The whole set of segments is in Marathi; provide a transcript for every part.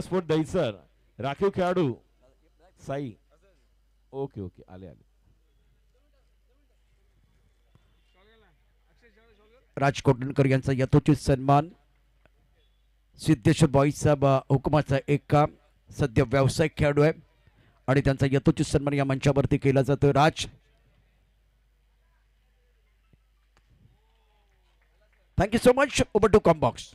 स्पोर्ट दहीसर राखीव खेळाडू साई. ओके ओके आले आले. राजकोटणकर यांचा यथोचित सन्मान. सिद्धेश्वर बॉईजचा हुकुमाचा एक काम. सध्या व्यावसायिक खेळाडू आहे आणि त्यांचा यथोचित सन्मान या मंचावरती केला जातो. Raj, thank you so much. Over to combox.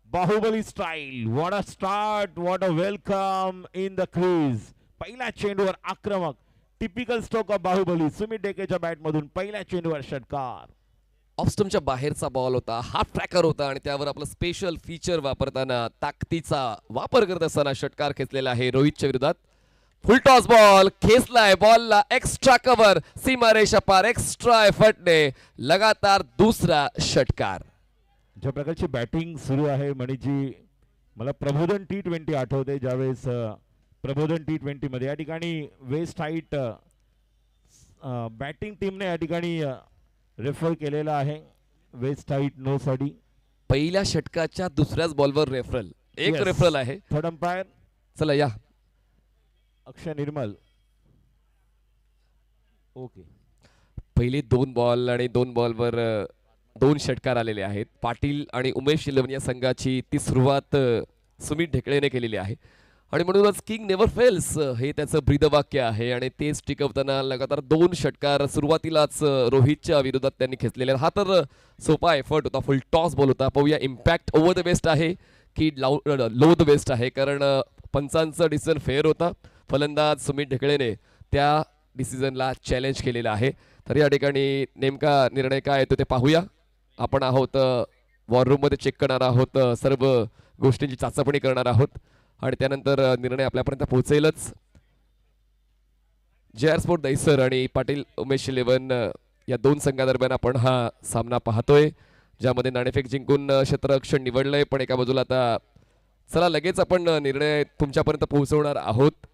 Baahubali style. What a start, what a welcome in the crease. पहिल्या चेंडूवर आक्रमक typical stroke of Baahubali. Sumit डेकेच्या बॅट मधून पहिल्या चेंडूवर षटकार. ऑफस्टमच्या बाहेरचा बॉल होता, हाफ ट्रॅकर होता आणि त्यावर आपलं स्पेशल फीचर वापरताना ताकदीचा वापर करत असताना षटकार खेचलेला आहे रोहितच्या विरोधात. फुल टॉस बॉल खेचलाय, बॉलला एक्स्ट्रा कव्हर, सीमारेषा पार, एक्स्ट्रा एफर्टने लगातार दुसरा षटकार. ज्या प्रकारची बॅटिंग सुरू आहे मणिजी, मला प्रबोधन T20 आठवते, ज्यावेळेस प्रबोधन T20 मध्ये या ठिकाणी वेस्ट हाईट बॅटिंग टीमने या ठिकाणी रेफर केलेला आहे वेस्ट हाईट नो साठी. पहिल्या षटकाच्या दुसऱ्याच बॉलवर रेफरल, एक Yes. रेफरल आहे. थर्ड अंपायर चला या. अक्षय निर्मल. ओके. पहिले 2 बॉल आणि 2 बॉलवर 2 षटकार आलेले आहेत. पाटील आणि उमेश इलेव्हन या संघाची ती सुरुवात सुमित ढेकळेने केलेली आहे आणि म्हणूनच किंग नेव्हर फेल्स हे त्याचं ब्रीदवाक्य आहे आणि तेच टिकवताना लगातार 2 षटकार सुरुवातीलाच रोहितच्या विरोधात त्यांनी खेचलेले. हा तर सोपा एफर्ट होता, फुल टॉस बॉल होता. पाहूया इम्पॅक्ट ओव्हर द वेस्ट आहे की लो द वेस्ट आहे, कारण पंचांचा डिसिजन फेअर होता. फलंदाज सुमित ढेकळेने त्या डिसिजनला चॅलेंज केलेला आहे. तर या ठिकाणी नेमका निर्णय काय येतो ते पाहूया. आपण आहोत वॉर रूममध्ये चेक करणार आहोत, सर्व गोष्टींची चाचपणी करणार आहोत आणि त्यानंतर निर्णय आपल्यापर्यंत पोहोचेलच. JR स्पोर्ट दहीसर आणि पाटील उमेश इलेव्हन या 2 संघादरम्यान आपण हा सामना पाहतोय, ज्यामध्ये नाणेफेक जिंकून क्षेत्ररक्षण निवडलंय. पण एका बाजूला आता चला लगेच आपण निर्णय तुमच्यापर्यंत पोहोचवणार आहोत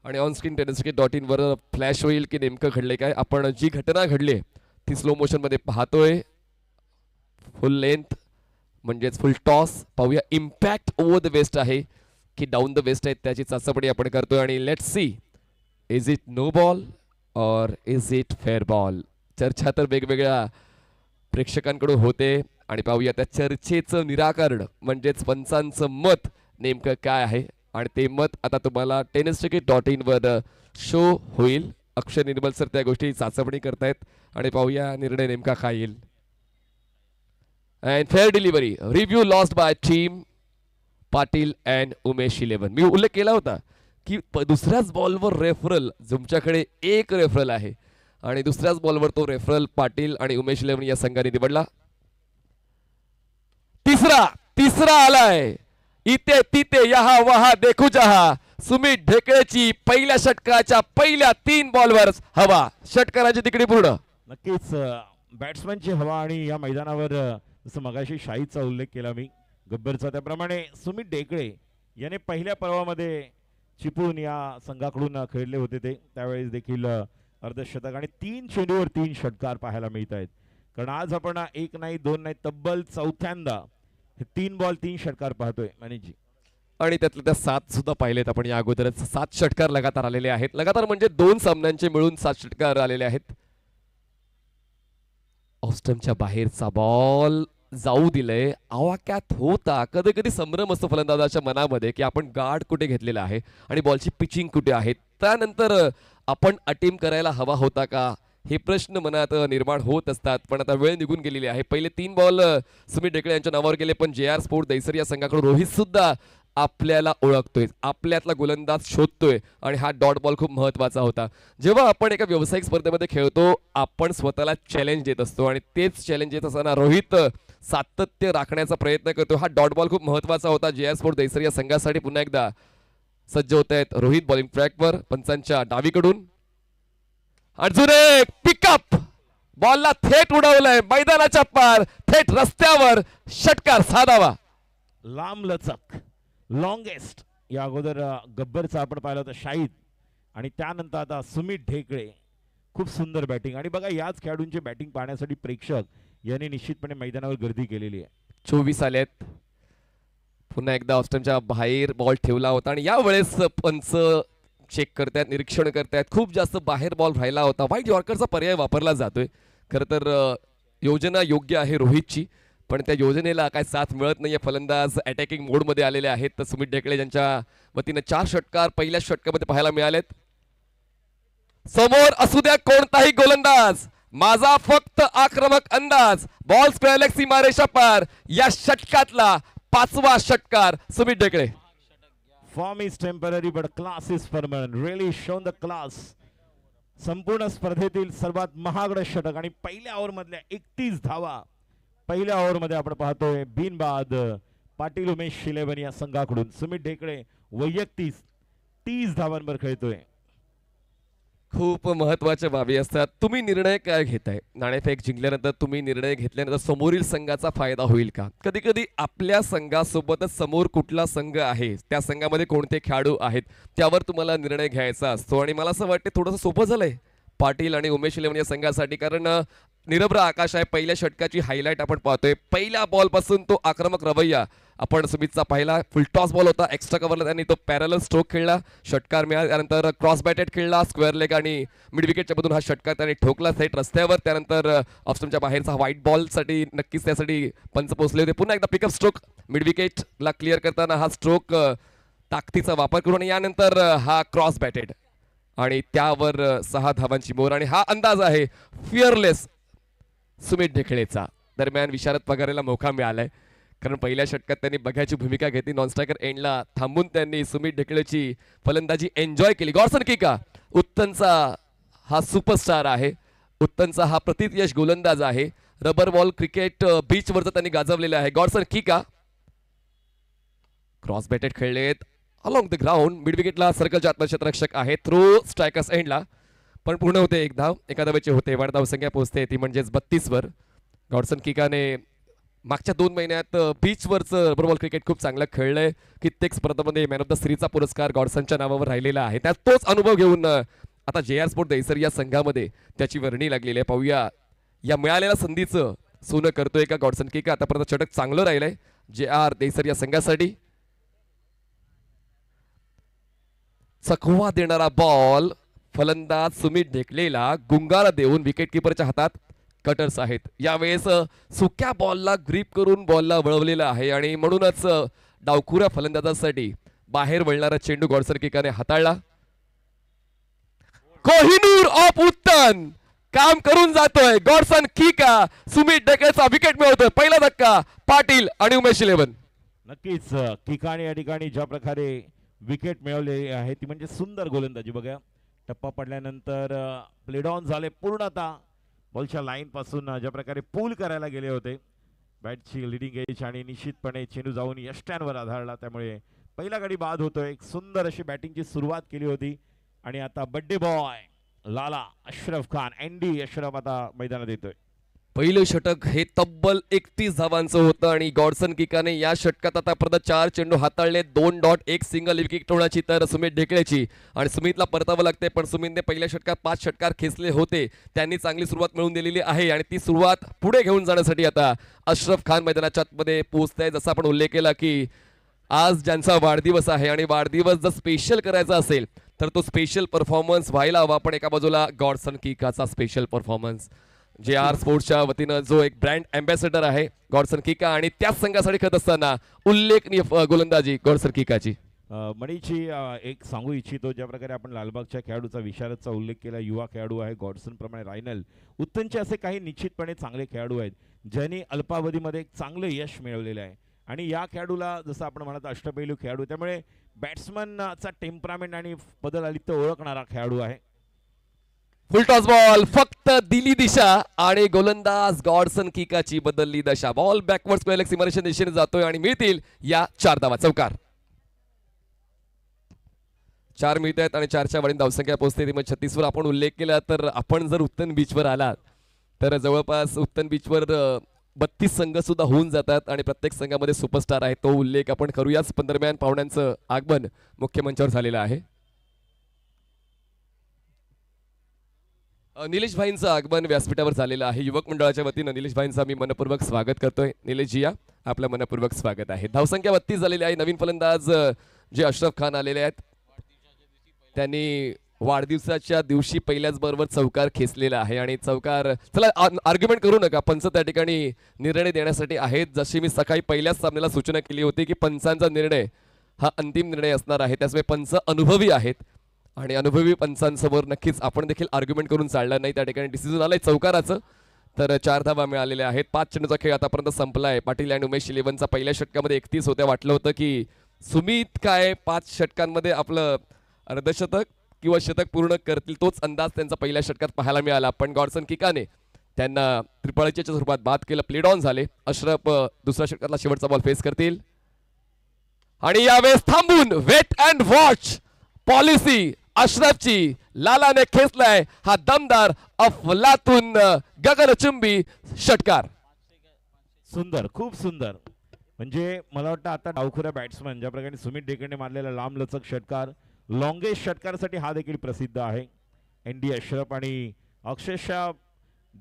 आणि ऑनस्क्रीन tenniscricket.in वर फ्लॅश होईल की नेमकं घडले काय. आपण जी घटना घडली ती स्लो मोशन मध्ये पाहतोय. फुल लेंथ म्हणजेच फुल टॉस. पाहूया इम्पॅक्ट ओव्हर द वेस्ट आहे की डाऊन द वेस्ट आहे, त्याची चाचपणी आपण करतोय आणि let's see is it no ball or is it fair ball. चर्चा तर वेगवेगळ्या प्रेक्षकांकडून होते आणि पाहूया त्या चर्चेचं निराकरण म्हणजेच पंचांचं मत नेमकं काय आहे आणि ते मत आता तुम्हाला tenniscricket.in वर शो होईल. अक्षय निर्मल सर त्या गोष्टी चाचपणी करतायत आणि पाहूया निर्णय नेमका काय येईल. And fair delivery, review lost by team Patil and Umesh eleven. मी उल्लेख केला होता की दुसऱ्याच बॉलवर रेफरल, तुमच्याकडे एक रेफरल आहे आणि दुसऱ्याच बॉलवर तो रेफरल पाटील आणि उमेश इलेव्हन या संघाने निवडला. तिसरा आलाय, इथे तिथे यहा वहा देखू जहा. सुमित ढेकळेची पहिल्या षटकाच्या पहिल्या 3 बॉलवर हवा. षटकाराची तिकडी पूर्ण. नक्कीच बॅट्समॅनची हवा आणि या मैदानावर जसं मगाशी शाहीचा उल्लेख केला मी गब्बरचा, त्याप्रमाणे सुमित डेकळे याने पहिल्या पर्वामध्ये चिपळूण या संघाकडून खेळले होते ते, त्यावेळेस देखील अर्धशतक आणि 3 चेंडूवर 3 षटकार पाहायला मिळत आहेत. कारण आज आपण 1 नाही 2 नाही तब्बल चौथ्यांदा हे 3 बॉल 3 षटकार पाहतोय मनीजी. आणि त्यातल्या त्या 7 सुद्धा पाहिलेत आपण या अगोदरच. 7 षटकार लगातार आलेले आहेत. लगातार म्हणजे 2 सामन्यांचे मिळून 7 षटकार आलेले आहेत. ऑस्टमच्या बाहेरचा बॉल जाऊ दिलंय. आवाक्यात होता. कधी कधी संभ्रम असतो फलंदाजाच्या मनामध्ये की आपण गार्ड कुठे घेतलेला आहे आणि बॉलची पिचिंग कुठे आहे. त्यानंतर आपण अटीम करायला हवा होता का, हे प्रश्न मनात निर्माण होत असतात. पण आता वेळ निघून गेलेली आहे. पहिले 3 बॉल सुमित ढेकळे यांच्या नावावर गेले, पण JR स्पोर्ट दहीसर या संघाकडून रोहित सुद्धा आपल्याला ओळखतोय, आपल्यातला गोलंदाज शोधतोय आणि हा डॉट बॉल खूप महत्त्वाचा होता. जेव्हा आपण एका व्यावसायिक स्पर्धेमध्ये खेळतो आपण स्वतःला चॅलेंज देत असतो आणि तेच चॅलेंज देत असताना रोहित सातत्य राखण्याचा प्रयत्न करतो. हा डॉट बॉल खूप महत्त्वाचा होता. JR स्पोर्ट दहीसर या संघासाठी पुन्हा एकदा सज्ज होत आहेत रोहित बॉलिंग ट्रॅकवर पंचांच्या डावीकडून. अजून एक पिकअप, बॉलला थेट उडवलंय मैदानाच्या पार, थेट रस्त्यावर. षटकार साधावा. लांब लचक लॉंगेस्ट या अगोदर गब्बरचा आपण पाहिलं होतं शाहीद आणि त्यानंतर आता सुमित ढेकळे. खूप सुंदर बॅटिंग आणि बघा याच खेळाडूंची बॅटिंग पाहण्यासाठी प्रेक्षक यांनी निश्चितपणे मैदानावर गर्दी केलेली आहे. 24 आलेत. पुन्हा एकदा ऑस्टनच्या बाहेर बॉल ठेवला होता आणि यावेळेस पंच चेक करतायत, निरीक्षण करतायत. खूप जास्त बाहेर बॉल राहिला होता. वाईट यॉर्करचा पर्याय वापरला जातोय. खरं तर योजना योग्य आहे रोहितची, पण त्या योजनेला काय साथ मिळत नाहीये. फलंदाज अटॅकिंग मोडमध्ये आलेले आहेत. तर सुमित ढेकळे यांच्या वतीनं 4 षटकार पहिल्या षटकामध्ये पाहायला मिळालेत. समोर असू द्या कोणताही गोलंदाज, माझा फक्त आक्रमक अंदाज. बॉल स्क्वेअर लेग सीमारेषा पार. या षटकातला 5वा षटकार सुमित ढेकळे. Form is temporary but class is permanent. Really shown the class. संपूर्ण स्पर्धेतील सर्वात महागडं षटक आणि पहिल्या ओव्हर मधल्या 31 धावा पहिल्या ओव्हर मध्ये आपण पाहतोय बिनबाद पाटील उमेश 11 या संघाकडून. सुमित ढेकळे वैयक्तिक 30 धावांवर खेळतोय. खूप महत्वाच्या बाबी असतात. तुम्ही निर्णय काय घेताय? नाणेफेक जिंकल्यानंतर तुम्ही निर्णय घेतल्यानंतर समोरील संघाचा फायदा होईल का? कधी कधी आपल्या संघासोबतच समोर कुठला संघ आहे, त्या संघामध्ये कोणते खेळाडू आहेत, त्यावर तुम्हाला निर्णय घ्यायचा असतो. आणि मला असं वाटतं थोडंसं सोपं झालंय पाटील आणि उमेश 11 या संघासाठी, कारण निरभ्र आकाश आहे. पहिल्या षटकाची हायलाइट आपण पाहतोय. पहिल्या बॉल पासून तो आक्रमक रवैया आपण सुमितचा पाहिला. फुल टॉस बॉल होता, एक्स्ट्रा कव्हरला त्यांनी तो पॅरलल स्ट्रोक खेळला, षटकार मिळाला. त्यानंतर क्रॉस बॅटेड खेळला, स्क्वेअर लेग आणि मिड विकेटच्या मधून हा षटकार त्याने ठोकला थेट रस्त्यावर. त्यानंतर ऑफस्टमच्या बाहेरचा व्हाईट बॉलसाठी नक्कीच त्यासाठी पंच पोहोचले होते. पुन्हा एकदा पिकअप स्ट्रोक मिड विकेटला क्लिअर करताना हा स्ट्रोक ताकदीचा वापर करून, यानंतर हा क्रॉस बॅटेड आणि त्यावर 6 धावांची मोर. आणि हा अंदाज आहे फिअरलेस सुमित ढेकळेचा. दरम्यान विशारद पगारेला मोका मिळालाय, कारण पहिल्या षटकात त्यांनी बघायची भूमिका घेतली. नॉन स्ट्रायकर एंडला थांबून त्यांनी सुमित ढेकळेची फलंदाजी एन्जॉय केली. गॉडसन किका उत्तनचा हा सुपरस्टार आहे. उत्तनचा हा प्रतियश गोलंदाज आहे. रबर बॉल क्रिकेट बीचवरचं त्यांनी गाजवलेलं आहे. गॉडसन किका क्रॉस बॅटेड खेळलेत अलॉंग द ग्राउंड. मिड विकेटला सर्कलचे आत्मक्षेत्ररक्षक आहे. थ्रो स्ट्रायकर्स एंडला पण पूर्ण होते एक धाव. एका धावेचे होते. वाढ धावसंख्या पोहोचते ती म्हणजेच 32 वर. गॉडसन किकाने मागच्या 2 महिन्यात बीचवरचं रबर बॉल क्रिकेट खूप चांगलं खेळलंय. कित्येक स्पर्धामध्ये मॅन ऑफ द सिरीजचा पुरस्कार गॉडसनच्या नावावर राहिलेला आहे. त्यात तोच अनुभव घेऊन आता JR स्पोर्ट दहिसर या संघामध्ये त्याची वर्णी लागलेली आहे. पाहूया या मिळालेल्या संधीचं सोनं करतोय का गॉडसन किका. आतापर्यंत षटक चांगलं राहिलंय JR दहिसर या संघासाठी. चकवा देणारा बॉल फलंदाज सुमित ढेकलेला गुंगारा देऊन विकेट किपरच्या हातात कटर्स आहेत. यावेळेस सुक्या बॉलला ग्रीप करून बॉलला वळवलेलं आहे आणि म्हणूनच डावखुऱ्या फलंदाजासाठी बाहेर वळणारा चेंडू गॉडसन किकाने हाताळला. कोहिनूर ऑफ उत्तन काम करून जातोय. गॉडसन किका सुमित ढेकळेचा विकेट मिळवतोय. पहिला धक्का पाटील आणि उमेश 11. नक्कीच किकाने या ठिकाणी ज्या प्रकारे विकेट मिळवले आहे ती म्हणजे सुंदर गोलंदाजी. बघा टप्पा पडल्यानंतर प्लेड ऑन झाले पूर्णतः बॉलच्या लाईन पासून ज्या प्रकारे पूल करायला गेले होते बॅटची लिडिंग एज आणि निश्चितपणे चेंडू जाऊन यष्ट्यांवर आधारला. त्यामुळे पहिला गडी बाद होतोय. एक सुंदर अशी बॅटिंगची सुरुवात केली होती आणि आता बड्डे बॉय लाला अशरफ खान एनडी अशरफ आता मैदानात येतोय. पहिलं षटक हे तब्बल 31 धावांचं होतं आणि गॉडसन किकाने या षटकात आतापर्यंत 4 चेंडू हाताळले. 2 डॉट 1 सिंगल विकेट होण्याची तर सुमित ढेकळेची. आणि सुमितला परतावं लागते, पण सुमितने पहिल्या षटकात 5 षटकार खेचले होते. त्यांनी चांगली सुरुवात मिळवून दिलेली आहे आणि ती सुरुवात पुढे घेऊन जाण्यासाठी आता अशरफ खान मैदानाच्या आतमध्ये पोहोचताय. जसं आपण उल्लेख केला की आज ज्यांचा वाढदिवस आहे आणि वाढदिवस जर स्पेशल करायचा असेल तर तो स्पेशल परफॉर्मन्स व्हायला हवा. पण एका बाजूला गॉडसन किकाचा स्पेशल परफॉर्मन्स JR स्पोर्ट्सच्या वतीनं जो एक ब्रँड अँबॅसेडर आहे गॉडसन किका आणि त्याच संघासाठी खेळत असताना उल्लेखनीय गोलंदाजी गॉडसन किकाची. मणीची एक सांगू इच्छितो, ज्या प्रकारे आपण लालबागच्या खेळाडूचा विशारदचा उल्लेख केला, युवा खेळाडू आहे गॉडसन प्रमाणे रायनल उत्तनचे असे काही निश्चितपणे चांगले खेळाडू आहेत ज्यांनी अल्पावधीमध्ये एक चांगलं यश मिळवलेलं आहे. आणि या खेळाडूला जसं आपण म्हणत अष्टपैलू खेळाडू, त्यामुळे बॅट्समनचा टेम्परामेंट आणि बदल आली तर ओळखणारा खेळाडू आहे. फुल टॉस बॉल फक्त दिली दिशा आणि गोलंदाज गॉडसन किकाची बदलली दशा. बॉल बॅकवर्ड स्क्वेअर लेग सीमारेषेच्या दिशेने जातोय आणि मिळतील या 4 धावा. चौकार 4 मिळत आहेत आणि 4च्या वरील धावसंख्या पोहोचते. मग 36 वर आपण उल्लेख केला तर आपण जर उत्तन बीचवर आलात तर जवळपास उत्तन बीचवर 32 संघ सुद्धा होऊन जातात आणि प्रत्येक संघामध्ये सुपरस्टार आहे. तो उल्लेख आपण करूयाच. पण दरम्यान पाहुण्यांचं आगमन मुख्य मंचावर झालेलं आहे. निलेश भाईंचं आगमन व्यासपीठावर झालेलं आहे. युवक मंडळाच्या वतीनं निलेश भाईंचं मी मनपूर्वक स्वागत करतोय. निलेशजी या, आपलं मनपूर्वक स्वागत आहे. धावसंख्या 32 झालेली आहे. नवीन फलंदाज जे अशरफ खान आलेले आहेत, त्यांनी वाढदिवसाच्या दिवशी पहिल्याच बरोबर चौकार खेचलेला आहे आणि चौकार, चला आर्ग्युमेंट करू नका, पंच त्या ठिकाणी निर्णय देण्यासाठी आहेत. जशी मी सकाळी पहिल्याच सामन्याला सूचना केली होती की पंचांचा निर्णय हा अंतिम निर्णय असणार आहे, त्यामुळे पंच अनुभवी आहेत आणि अनुभवी पंचांसमोर नक्कीच आपण देखील आर्ग्युमेंट करून चालणार नाही. त्या ठिकाणी डिसिजन आलंय चौकाराचं. तर 4 धावा मिळालेल्या आहेत. 5 चेंडूचा खेळ आतापर्यंत संपलाय. पाटील आणि उमेश इलेव्हनचा पहिल्या षटकामध्ये 31 होत्या. वाटलं होतं की सुमित काय 5 षटकांमध्ये आपलं अर्धशतक किंवा शतक पूर्ण करतील, तोच अंदाज त्यांचा पहिल्या षटकात पाहायला मिळाला. पण गॉडसन किकाने त्यांना त्रिपाळीच्या स्वरूपात बाद केलं. प्लेड ऑन झाले. अशरफ दुसऱ्या षटकातला शेवटचा बॉल फेस करतील आणि यावेळेस थांबून वेट अँड वॉच पॉलिसी अशरफची लालाने खेचलाय हा दमदार अफलातून गगनचुंबी षटकार. सुंदर, खूप सुंदर. म्हणजे मला वाटतं आता डावखुऱ्या बॅट्समन ज्या प्रकारे सुमित डेकडेने मारलेला लांब लचक षटकार, लॉंगेस्ट षटकारसाठी हा देखील प्रसिद्ध आहे. एनडी अशरफ आणि अक्षरशः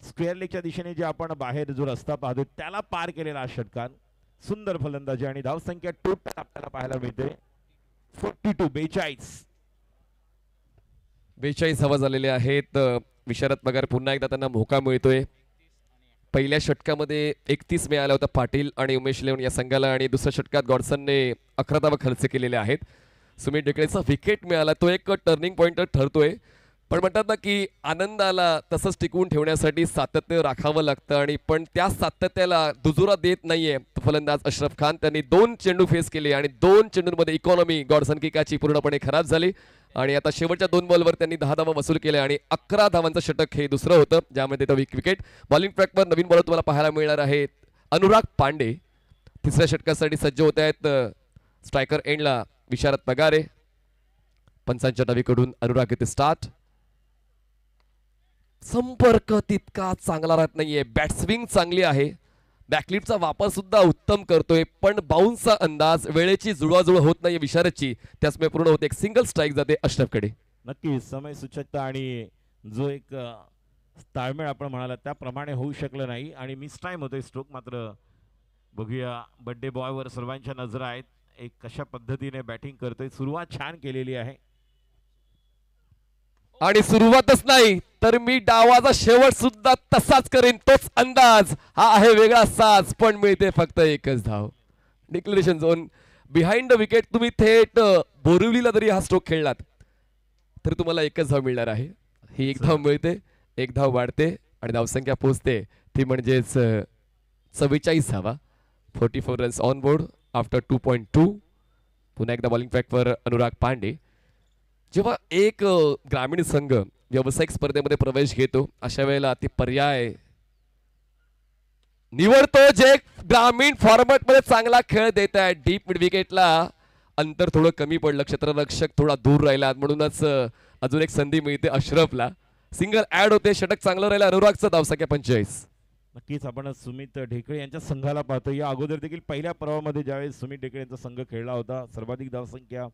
स्क्वेअर लेगच्या दिशेने जे आपण बाहेर जो रस्ता पाहतो त्याला पार केलेला हा षटकार. सुंदर फलंदाजी आणि धावसंख्या टोटल आपल्याला पाहायला मिळते 42. 42 धावा झालेले आहेत. विशारद पगार पुन्हा एकदा त्यांना मोका मिळतोय. पहिल्या षटकामध्ये 31 मिळाल्या होत्या पाटील आणि उमेश इलेव्हन या संघाला आणि दुसऱ्या षटकात गॉडसनने 11 धावा खर्च केलेले आहेत. सुमित डेकडेचा विकेट मिळाला, तो एक टर्निंग पॉइंट ठरतोय. पण म्हणतात ना की आनंदाला तसंच टिकवून ठेवण्यासाठी सातत्य राखावं लागतं आणि पण त्या सातत्याला दुजोरा देत नाहीये फलंदाज अशरफ खान. त्यांनी 2 चेंडू फेस केले आणि 2 चेंडूंमध्ये इकॉनॉमी गॉडसन किकाची पूर्णपणे खराब झाली आणि आता शेवटच्या 2 बॉलवर त्यांनी 10 धावा वसूल केल्या आणि 11 धावांचं षटक हे दुसरं होतं, ज्यामध्ये तो विकेट. बॉलिंग ट्रॅकवर नवीन बॉलर तुम्हाला पाहायला मिळणार आहेत अनुराग पांडे. तिसऱ्या षटकासाठी सज्ज होत आहेत. स्ट्रायकर एंडला विशारद पगारे. पंचांच्या डावीकडून अनुराग येथे स्टार्ट. संपर्क तितका चांगला राहत नाहीये. बॅटस्विंग चांगली आहे. बॅकलिपचा वापर सुद्धा उत्तम करतोय, पण बाउन्सचा अंदाज वेळेची जुळवाजुळव होत नाहीये विशारदची, त्यामुळे पूर्ण होते. एक सिंगल स्ट्राईक जाते अशरफकडे. नक्की समय सूचकता आणि जो एक ताळमेळ आपण म्हणाला त्याप्रमाणे होऊ शकलं नाही आणि मिस टाइम होतोय स्ट्रोक. मात्र बघूया बर्थडे बॉयवर सर्वांच्या नजरा आहेत. एक कशा पद्धतीने बॅटिंग करतोय. सुरुवात छान केलेली आहे आणि सुरुवातच नाही तर मी डावाचा शेवट सुद्धा तसाच करेन, तोच अंदाज. हा आहे वेगळा साज, पण मिळते फक्त एकच धाव. Declaration zone behind the wicket. तुम्ही थेट बोरिवलीला जरी हा स्ट्रोक खेळलात तर तुम्हाला एकच धाव मिळणार आहे. ही एक धाव मिळते, एक धाव वाढते आणि धावसंख्या पोहोचते ती म्हणजेच 44 धावा. 44 रन्स ऑन बोर्ड आफ्टर 2.2. पुन्हा एकदा बॉलिंग ट्रॅकवर अनुराग पांडे. जेव्हा एक ग्रामीण संघ व्यावसायिक स्पर्धेमध्ये प्रवेश घेतो अशा वेळेला ती पर्याय निवडतो जे ग्रामीण फॉर्मॅटमध्ये चांगला खेळ देत आहे. डीप मिड विकेटला अंतर थोडं कमी पडलं, क्षेत्ररक्षक थोडा दूर राहिला, म्हणूनच अजून एक संधी मिळते अशरफला. सिंगल ऍड होते, षटक चांगलं राहिलं अनुरागचं. धावसंख्या 45. नक्कीच आपण सुमित ढेकळे यांच्या संघाला पाहतो. या अगोदर देखील पहिल्या पर्वामध्ये ज्यावेळेस सुमित ढेकळे यांचा संघ खेळला होता सर्वाधिक धावसंख्या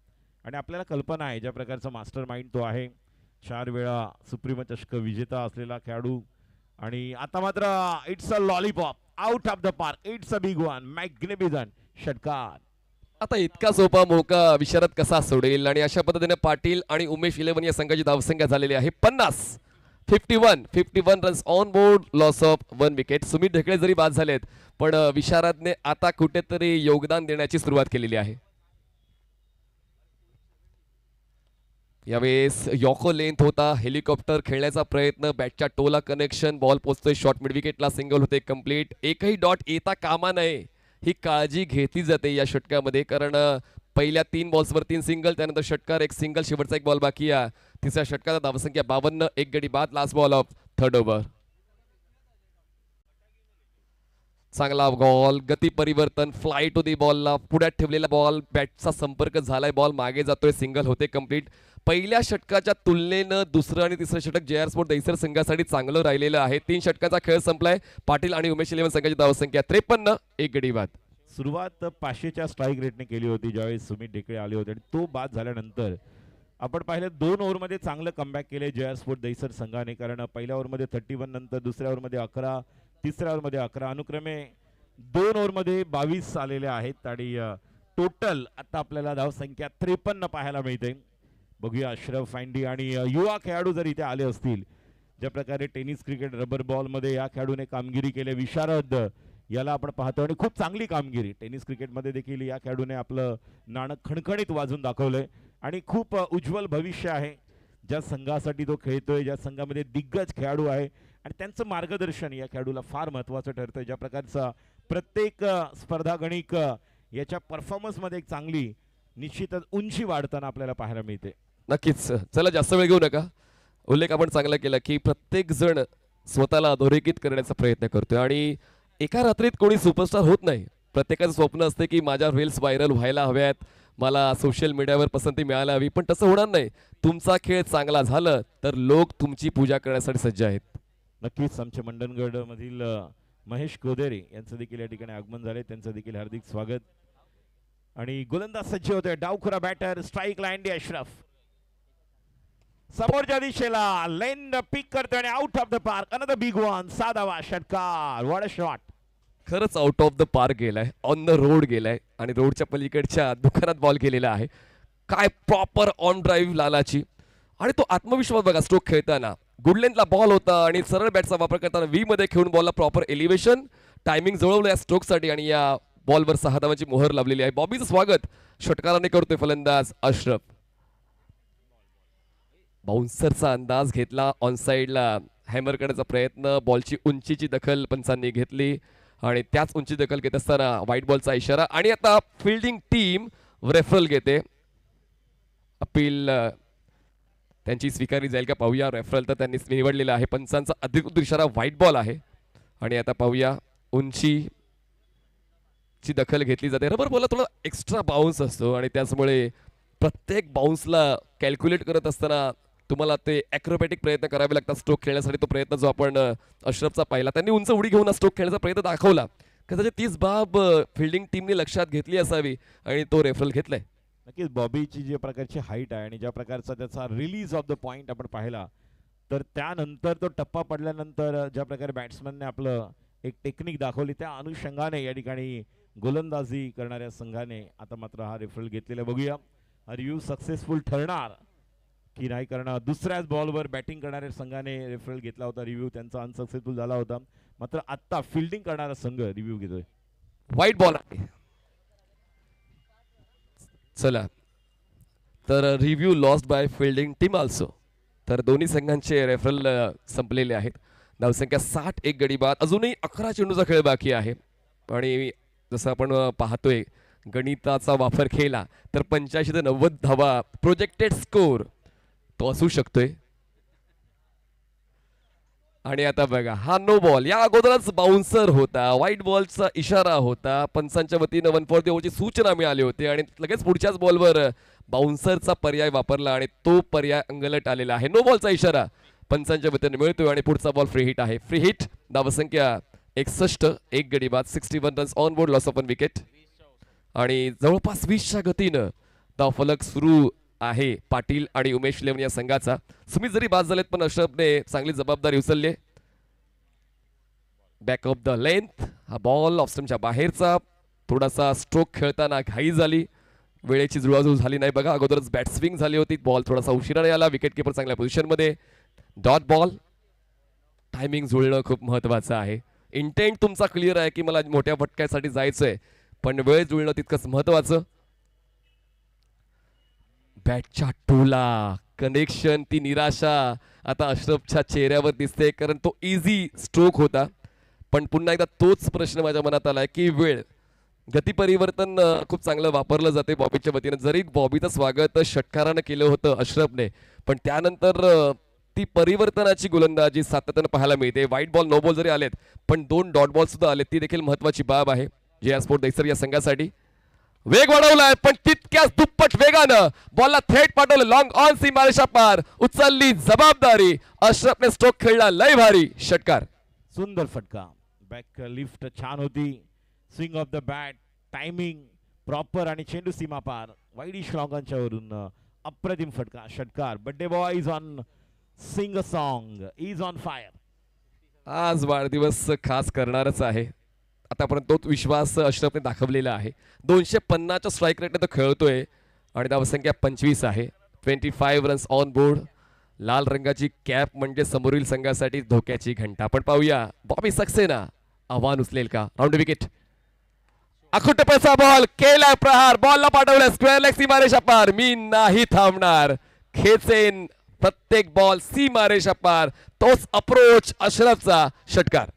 आणि आपल्याला कल्पना आहे ज्या प्रकारचा मास्टर माइंड तो आहे. 4 वेळा सुप्रीम चषक विजेता असलेला खेळाडू आणि आता मात्र it's a lollipop out of the park. It's a big one. Magnificent षटकार. आता इतका सोपा मोका विशारद कसा सोडेल आणि अशा पद्धतीने पाटील आणि उमेश इलेव्हन या संघाची धावसंख्या झालेली आहे 50. 51 runs on board, loss of 1 wicket. Sumit ढेकळे जरी बाद झालेत पण विशारदने आता कुठेतरी योगदान देण्याची सुरुवात केलेली आहे. यावेळेस यॉको लेंथ होता, हेलिकॉप्टर खेळण्याचा प्रयत्न, बॅटच्या टोला कनेक्शन, बॉल पोचतोय शॉर्ट मिड विकेटला, सिंगल होते कंप्लीट. एकही डॉट येता कामा नये ही काळजी घेतली जाते या षटकामध्ये, कारण पहिल्या 3 बॉल्सवर 3 सिंगल, त्यानंतर षटकार, एक सिंगल, शेवटचा एक बॉल बाकी आहे. तिसऱ्या षटकाचा धावसंख्या 52, 1 गडी बाद, last ball of 3rd over. चांगला बॉल, गती परिवर्तन, फ्लाय टू दी बॉलला, पुढ्यात ठेवलेला बॉल, बॅटचा संपर्क झालाय, बॉल मागे जातोय, सिंगल होते कंप्लीट. पहिल्या षटकाच्या तुलनेनं दुसरं आणि तिसरं षटक जे आर स्पोर्ट दहिसर संघासाठी चांगलं राहिलेलं आहे. 3 षटकाचा खेळ संपलाय. पाटील आणि उमेश इलेव्हन संघाची धावसंख्या 53, 1 गडी बाद. सुरुवात 500च्या स्ट्राईक रेटने केली होती ज्यावेळेस सुमित ढेकळे आले होते आणि तो बाद झाल्यानंतर आपण पाहिलं 2 ओव्हरमध्ये चांगलं कमबॅक केले जया स्पोर्ट दहिसर संघाने, कारण पहिल्या ओव्हरमध्ये 31 नंतर दुसऱ्या ओव्हरमध्ये 11, तिसऱ्या ओव्हरमध्ये 11, अनुक्रमे 2 ओव्हरमध्ये 22 आलेले आहेत आणि टोटल आता आपल्याला धावसंख्या 53 पाहायला मिळते. बघूया अशरफ फाइंडी आणि युवा खेळाडू जर इथे आले असतील, ज्या प्रकारे टेनिस क्रिकेट रबर बॉलमध्ये या खेळाडूने कामगिरी केली, विशारद याला आपण पाहतो आणि खूप चांगली कामगिरी टेनिस क्रिकेटमध्ये देखील या खेळाडूने आपलं नाणं खणखणीत वाजून दाखवलंय आणि खूप उज्ज्वल भविष्य आहे. ज्या संघासाठी तो खेळतोय, ज्या संघामध्ये दिग्गज खेळाडू आहे आणि त्यांचं मार्गदर्शन या खेळाडूला फार महत्त्वाचं ठरतंय. ज्या प्रकारचा प्रत्येक स्पर्धा गणिक याच्या परफॉर्मन्समध्ये एक चांगली निश्चितच उंची वाढताना आपल्याला पाहायला मिळते. नक्कीच. चला जास्त वेळ घेऊ नका. उल्लेख आपण चांगला केला की प्रत्येक जण स्वतःला अधोरेखित करण्याचा प्रयत्न करतोय आणि एका रात्रीत कोणी सुपरस्टार होत नाही. प्रत्येकाचं स्वप्न असते की माझ्या रील्स व्हायरल व्हायला हव्यात, मला सोशल मीडियावर पसंती मिळायला हवी, पण तसं होणार नाही. तुमचा खेळ चांगला झालं तर लोक तुमची पूजा करण्यासाठी सज्ज आहेत. नक्कीच आमचे मंडणगड मधील महेश कोदेरे यांचं देखील या ठिकाणी आगमन झाले, त्यांचं देखील हार्दिक स्वागत. आणि गोलंदाज सज्ज होते, डावखुरा बॅटर, स्ट्राईक लाईन अशरफ समोरच्या दिशेला लेन पिक करतोय आणि out of the park. Another big one, साधावा षटकार. What a shot. खरंच आउट ऑफ द पार्क गेलाय, ऑन द रोड गेलाय आणि रोडच्या पलीकडच्या दुकानात बॉल गेलेला आहे. काय प्रॉपर ऑन ड्राईव्ह लालाची आणि तो आत्मविश्वास बघा. स्ट्रोक खेळताना गुड लेंथला बॉल होता आणि सरळ बॅटचा वापर करताना व्ही मध्ये खेळून बॉलला प्रॉपर एलिव्हेशन टायमिंग जुळवलं या स्ट्रोकसाठी आणि या बॉलवर 6 धावांची मोहर लावलेली आहे. बॉबीचं स्वागत षटकाराने करतोय फलंदाज अशरफ. बाउन्सरचा अंदाज घेतला, ऑन साइडला हॅमर करण्याचा प्रयत्न, बॉलची उंचीची दखल पंचांनी घेतली आणि त्याच उंची दखल घेत असताना व्हाईट बॉलचा इशारा आणि आता फिल्डिंग टीम रेफरल घेते. अपील त्यांची स्वीकारली जाईल का पाहूया. रेफरल तर त्यांनी निवडलेला आहे. पंचांचा अधिकृत इशारा व्हाईट बॉल आहे आणि आता पाहूया. उंचीची दखल घेतली जाते. रबर बॉलला थोडा एक्स्ट्रा बाउन्स असतो आणि त्याचमुळे प्रत्येक बाउन्सला कॅल्क्युलेट करत असताना तुम्हाला ते ॲक्रोबॅटिक प्रयत्न करावे लागतात स्ट्रोक खेळण्यासाठी. तो प्रयत्न जो आपण अशरफचा पाहिला, त्यांनी उंच उडी घेऊन स्ट्रोक खेळण्याचा प्रयत्न दाखवला. कदाचित तीच बाब फिल्डिंग टीमने लक्षात घेतली असावी आणि तो रेफरल घेतलाय. नक्कीच बॉबीची ज्या प्रकारची हाईट आहे आणि ज्या प्रकारचा त्याचा रिलीज ऑफ द पॉइंट आपण पाहिला, तर त्यानंतर तो टप्पा पडल्यानंतर ज्या प्रकारे बॅट्समॅनने आपलं एक टेक्निक दाखवली, त्या अनुषंगाने या ठिकाणी गोलंदाजी करणाऱ्या संघाने आता मात्र हा रेफरल घेतलेला. बघूया रिव्ह्यू सक्सेसफुल ठरणार की नाही, कारण दुसऱ्याच बॉलवर बॅटिंग करणाऱ्या संघाने रेफरल घेतला होता. रिव्ह्यू त्यांचा अनसक्सेसफुल झाला होता. मात्र आता फिल्डिंग करणारा संघ रिव्ह्यू घेतोय. व्हाईट बॉल आहे. चला तर review lost bye fielding team also. तर दोन्ही संघांचे रेफरल संपलेले आहेत. धावसंख्या 61 गडी बाद. अजूनही 11 चेंडूचा खेळ बाकी आहे आणि जसं आपण पाहतोय गणिताचा वापर केला तर 85 ते 90 धावा प्रोजेक्टेड स्कोर तो असू शकतोय. आणि आता बघा हा नो बॉल, या अगोदरच बाउन्सर होता, व्हाईट बॉलचा इशारा होता, पंचांच्या वतीनं 1 फॉर द ओव्हरची सूचना मिळाली होती आणि लगेच पुढच्याच बॉलवर बाउन्सरचा पर्याय वापरला आणि तो पर्याय अंगलट आलेला आहे. नो बॉलचा इशारा पंचांच्या वतीनं मिळतोय आणि पुढचा बॉल फ्री हिट आहे. Free hit. धावसंख्या 61, 1 गडी बाद, 61 runs on board, loss of 1 wicket आणि जवळपास 20च्या गतीनं धावफलक सुरू आहे पाटील आणि उमेश लेवन या संघाचा. सुमित जरी बाद झालेत पण अशरफने चांगली जबाबदारी उचलली. Back of the length. हा बॉल ऑफस्टमच्या बाहेरचा. थोडासा स्ट्रोक खेळताना घाई झाली, वेळेची जुळवाजुळव झाली नाही. बघा अगोदरच बॅट स्विंग झाली होती, बॉल थोडासा उशिराने आला. विकेट किपर चांगल्या पोझिशनमध्ये. Dot ball. टायमिंग जुळणं खूप महत्वाचं आहे. इंटेंट तुमचा क्लिअर आहे की मला मोठ्या फटक्यासाठी जायचंय, पण वेळ जुळणं तितकंच महत्वाचं. बॅटच्या टोला कनेक्शन, ती निराशा आता अशरफच्या चेहऱ्यावर दिसते, कारण तो इझी स्ट्रोक होता. पण पुन्हा एकदा तोच प्रश्न माझ्या मनात आलाय की वेळ, गती परिवर्तन खूप चांगलं वापरलं जाते बॉबीच्या वतीनं. जरी बॉबीचं स्वागत षटकारानं केलं होतं अशरफने, पण त्यानंतर ती परिवर्तनाची गोलंदाजी सातत्यानं पाहायला मिळते. व्हाईट बॉल नो बॉल जरी आलेत पण 2 डॉट बॉल सुद्धा आले, ती देखील महत्वाची बाब आहे जया स्पोर्ट दहिसर या संघासाठी. वेग वाढवलाय पण तितक्याच दुप्पट वेगानं बॉलला थेट पाठवलं लॉंग ऑन सीमारेषा पार. उचलली जबाबदारी. अशरफने स्ट्रोक खेळला लय भारी. षटकार. सुंदर फटका. बॅक लिफ्ट छान होती. Swing of the bat, timing proper आणि चेंडू सीमा पार. वाईडिश लॉंगांच्या वरून अप्रतिम फटका षटकार. Birthday boy is on sing a song, is on fire. आज वाढदिवस खास करणारच आहे. आतापर्यंत तोच विश्वास अशरफने दाखवलेला आहे. 250च्या स्ट्राईक रेटने तो खेळतोय आणि धावसंख्या 25 आहे. 25 रन्स ऑन बोर्ड. लाल रंगाची कॅप म्हणजे समोरील संघासाठी धोक्याची घंटा. आपण पाहूया बॉबी सक्सेना आव्हान उचलेल का. Round wicket. अखुटपैसा बॉल केला प्रहार. बॉलला पाठवलं स्क्वेअर लेग सीमारेषा पार. मी नाही थांबणार. खेचेन प्रत्येक बॉल सीमारेषा पार. तोच अप्रोच अशरफचा षटकार.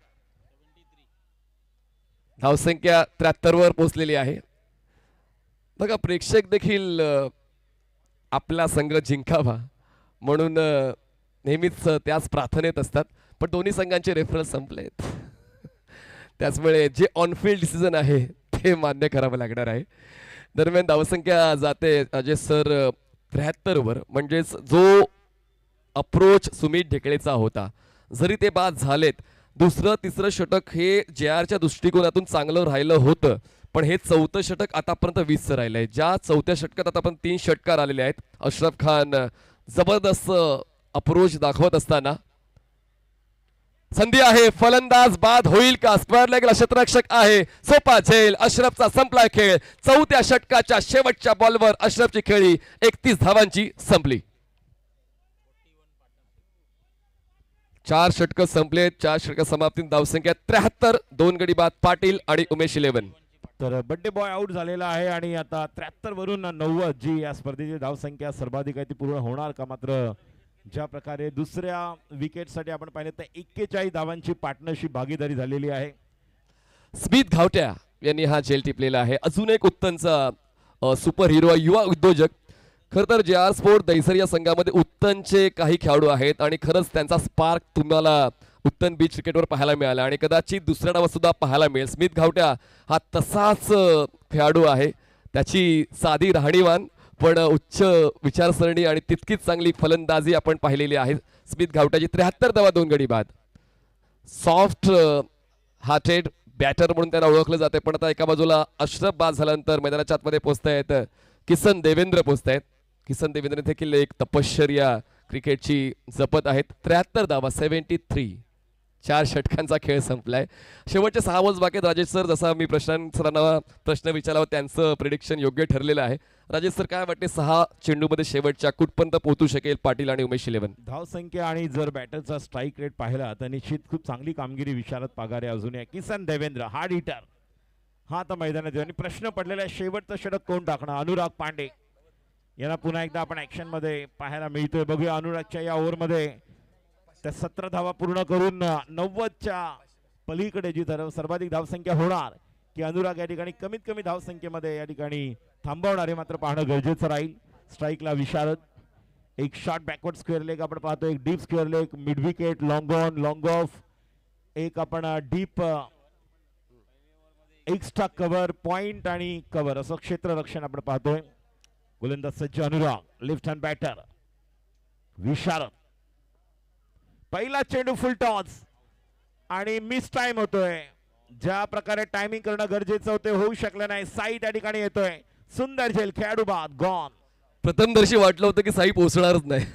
धावसंख्या 73 वर पोहोचलेली आहे. बघा प्रेक्षक देखील आपला संघ जिंकावा म्हणून नेहमीच त्याच प्रार्थनेत असतात. पण दोन्ही संघांचे रेफरन्स संपलेत. त्याचमुळे जे ऑनफिल्ड डिसिजन आहे ते मान्य करावं लागणार आहे. दरम्यान धावसंख्या जाते अजय सर 73 वर. म्हणजेच जो अप्रोच सुमित ढेकळेचा होता जरी ते बाद झालेत, दुसरं तिसरं षटक हे JRच्या दृष्टिकोनातून चांगलं राहिलं होतं. पण हे चौथं षटक आतापर्यंत 20चं राहिलंय. ज्या चौथ्या षटकात आतापर्यंत 3 षटकार आलेले आहेत. अशरफ खान जबरदस्त अप्रोच दाखवत असताना संधी आहे. फलंदाज बाद होईल का. स्क्वेअर लेगला क्षेत्ररक्षक आहे. सोपा झेल. अशरफचा संपला खेळ. चौथ्या षटकाच्या शेवटच्या बॉलवर अशरफची खेळी 31 धावांची संपली. 4 षटकं संपलेत. 4 षटकं समाप्तीत धावसंख्या 73. 2 गडी बाद पाटील आणि उमेश 11. तर बड्डे बॉय आउट झालेला आहे आणि आता 73 वरून 90 जी या स्पर्धेची धावसंख्या सर्वाधिक आहे ती पूर्ण होणार का. मात्र ज्या प्रकारे दुसऱ्या विकेटसाठी आपण पाहिले तर 41 धावांची पार्टनरशिप भागीदारी झालेली आहे. स्मित घावट्या यांनी हा झेल टिपलेला आहे. अजून एक उत्तनचा सुपर हिरो युवा उद्योजक. खरं तर JR स्पोर्ट दहिसर या संघामध्ये उत्तनचे काही खेळाडू आहेत आणि खरंच त्यांचा स्पार्क तुम्हाला उत्तन बीच क्रिकेटवर पाहायला मिळाला आणि कदाचित दुसऱ्या डावात सुद्धा पाहायला मिळेल. स्मित घावट्या हा तसाच खेळाडू आहे. त्याची साधी राहणीमान पण उच्च विचारसरणी आणि तितकीच चांगली फलंदाजी आपण पाहिलेली आहे. स्मित घावट्याची 73 धावा 2 गडी बाद. सॉफ्ट हार्टेड बॅटर म्हणून त्यांना ओळखलं जाते. पण आता एका बाजूला अशरफ बाद झाल्यानंतर मैदानाच्या आतमध्ये पोहोचतायत किसन देवेंद्र पोहोचतायत. किसन देवेंद्र देखील एक तपश्चर्या क्रिकेटची जपत आहेत. 73 धावा 73. 4 षटकांचा खेळ संपलाय. शेवटचे 6 बॉल्स बाकी आहेत. राजेश सर जसा मी प्रशांत सरांना प्रश्न विचारला त्यांचं प्रिडिक्शन योग्य ठरलेलं आहे. राजेश सर काय वाटते 6 चेंडूमध्ये शेवटच्या कुठपर्यंत पोहोचू शकेल पाटील आणि उमेश 11. धावसंख्या आणि जर बॅटरचा स्ट्राईक रेट पाहिला तर निश्चित खूप चांगली कामगिरी विशारद पगारे अजून आहे. किसन देवेंद्र हार्ड हिटर हा आता मैदानात आहे आणि प्रश्न पडलेला आहे शेवटचं षटक कोण टाकणार. अनुराग पांडे यांना पुन्हा एकदा आपण ऍक्शन मध्ये पाहायला मिळतोय. बघूया अनुरागच्या या ओव्हरमध्ये त्या 17 धावा पूर्ण करून 90च्या पलीकडे जी सर्वाधिक धावसंख्या होणार की अनुराग या ठिकाणी कमीत कमी धावसंख्येमध्ये या ठिकाणी थांबवणार आहे. मात्र पाहणं गरजेचं राहील. स्ट्राईकला विशारद. एक शॉर्ट बॅकवर्ड स्क्वेअर लेग आपण पाहतो. एक deep square leg. Mid wicket. Long on long of. एक आपण डीप एक्स्ट्रा कव्हर पॉइंट आणि कव्हर असं क्षेत्ररक्षण आपण पाहतोय. गोलंदाज सज्ज अनुराग. लेफ्ट हँड बॅटर विशारद. पहिला चेंडू फुल टॉस आणि मिस टाइम होतोय. ज्या प्रकारे टायमिंग करणं गरजेचं होतं होऊ शकलं नाही. साई त्या ठिकाणी येतोय. सुंदर झेल. खेळाडू बाद गॉन. प्रथमदर्शी वाटलं होतं की साई पोहोचणारच नाही.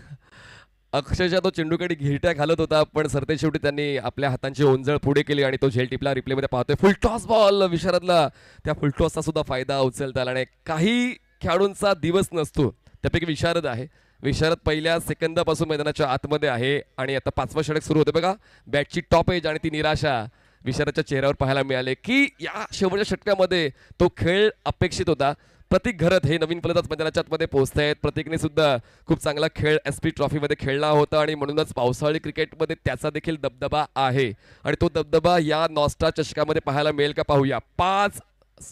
अक्षरशः तो चेंडूकडे घिरट्या घालत होता पण सरते शेवटी त्यांनी आपल्या हातांची ओंजळ पुढे केली आणि तो झेल टिपला. रिप्लेमध्ये पाहतोय फुल टॉस बॉल विशारदला. त्या फुल टॉसचा सुद्धा फायदा उचलता आला नाही. काही खेळाडूंचा दिवस नसतो त्यापैकी विशारद आहे. विशारद पहिल्या सेकंदापासून मैदानाच्या आतमध्ये आहे आणि आता 5वं षटक सुरू होते. बघा बॅटची टॉप एज आणि ती निराशा विशारदच्या चेहऱ्यावर पाहायला मिळाले की या शेवटच्या षटकामध्ये तो खेळ अपेक्षित होता. प्रतीक घरत हे नवीन फलंदाज मैदानाच्या आतमध्ये पोहोचत आहेत. प्रतीकने सुद्धा खूप चांगला खेळ SP ट्रॉफीमध्ये खेळला होता आणि म्हणूनच पावसाळी क्रिकेटमध्ये त्याचा देखील दबदबा आहे आणि तो दबदबा या नॉस्टा चषकामध्ये पाहायला मिळेल का पाहूया. 5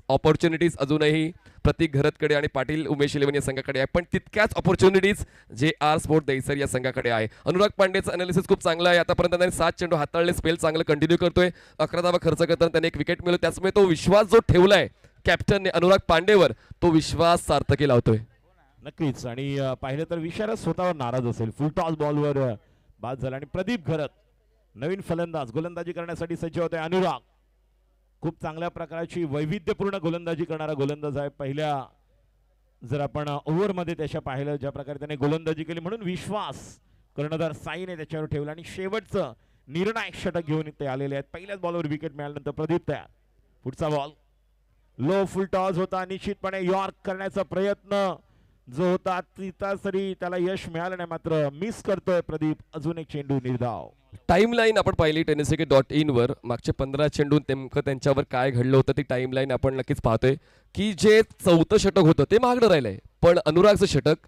ऑपॉर्च्युनिटीज अजूनही प्रतीक घरतकडे आणि पाटील उमेश 11 या संघाकडे आहे. पण तितक्याच ऑपॉर्च्युनिटीज JR स्पोर्ट दहिसर या संघाकडे आहे. अनुराग पांडेचं अनालिसिस खूप चांगलं आहे. आतापर्यंत त्यांनी 7 चेंडू हाताळले. स्पेल चांगलं कंटिन्यू करतोय. 11 धावा खर्च करताना त्याने एक विकेट मिळवली. त्याचमुळे तो विश्वास जो ठेवलाय कॅप्टनने अनुराग पांडेवर तो विश्वास सार्थकी लावतोय. नक्कीच. आणि पाहिलं तर विशारद स्वतःवर नाराज असेल. फुल टॉस बॉलवर बाद झाला आणि प्रदीप घरत नवीन फलंदाज गोलंदाजी करण्यासाठी सज्ज होते. अनुराग खूप चांगल्या प्रकारची वैविध्यपूर्ण गोलंदाजी करणारा गोलंदाज आहे. पहिल्या जर आपण ओव्हरमध्ये त्याच्या पाहिलं ज्या प्रकारे त्याने गोलंदाजी केली म्हणून विश्वास कर्णधार साईने त्याच्यावर ठेवला आणि शेवटचं निर्णायक षटक घेऊन इथे आलेले आहेत. पहिल्याच बॉलवर विकेट मिळाल्यानंतर प्रदीप तयार. पुढचा बॉल लो फुल टॉस होता. निश्चितपणे यॉर्क करण्याचा प्रयत्न जो होता तिथं तरी त्याला यश मिळालं नाही, मात्र मिस करतोय प्रदीप. अजून एक चेंडू निर्धाव. टाइम लाईन आपण पाहिली tenniscricket.in वर मागचे 15 चेंडून नेमकं त्यांच्यावर काय घडलं होतं ती टाइम लाईन आपण नक्कीच पाहतोय की जे 4थं षटक होतं ते मागणं राहिलंय, पण अनुरागचं षटक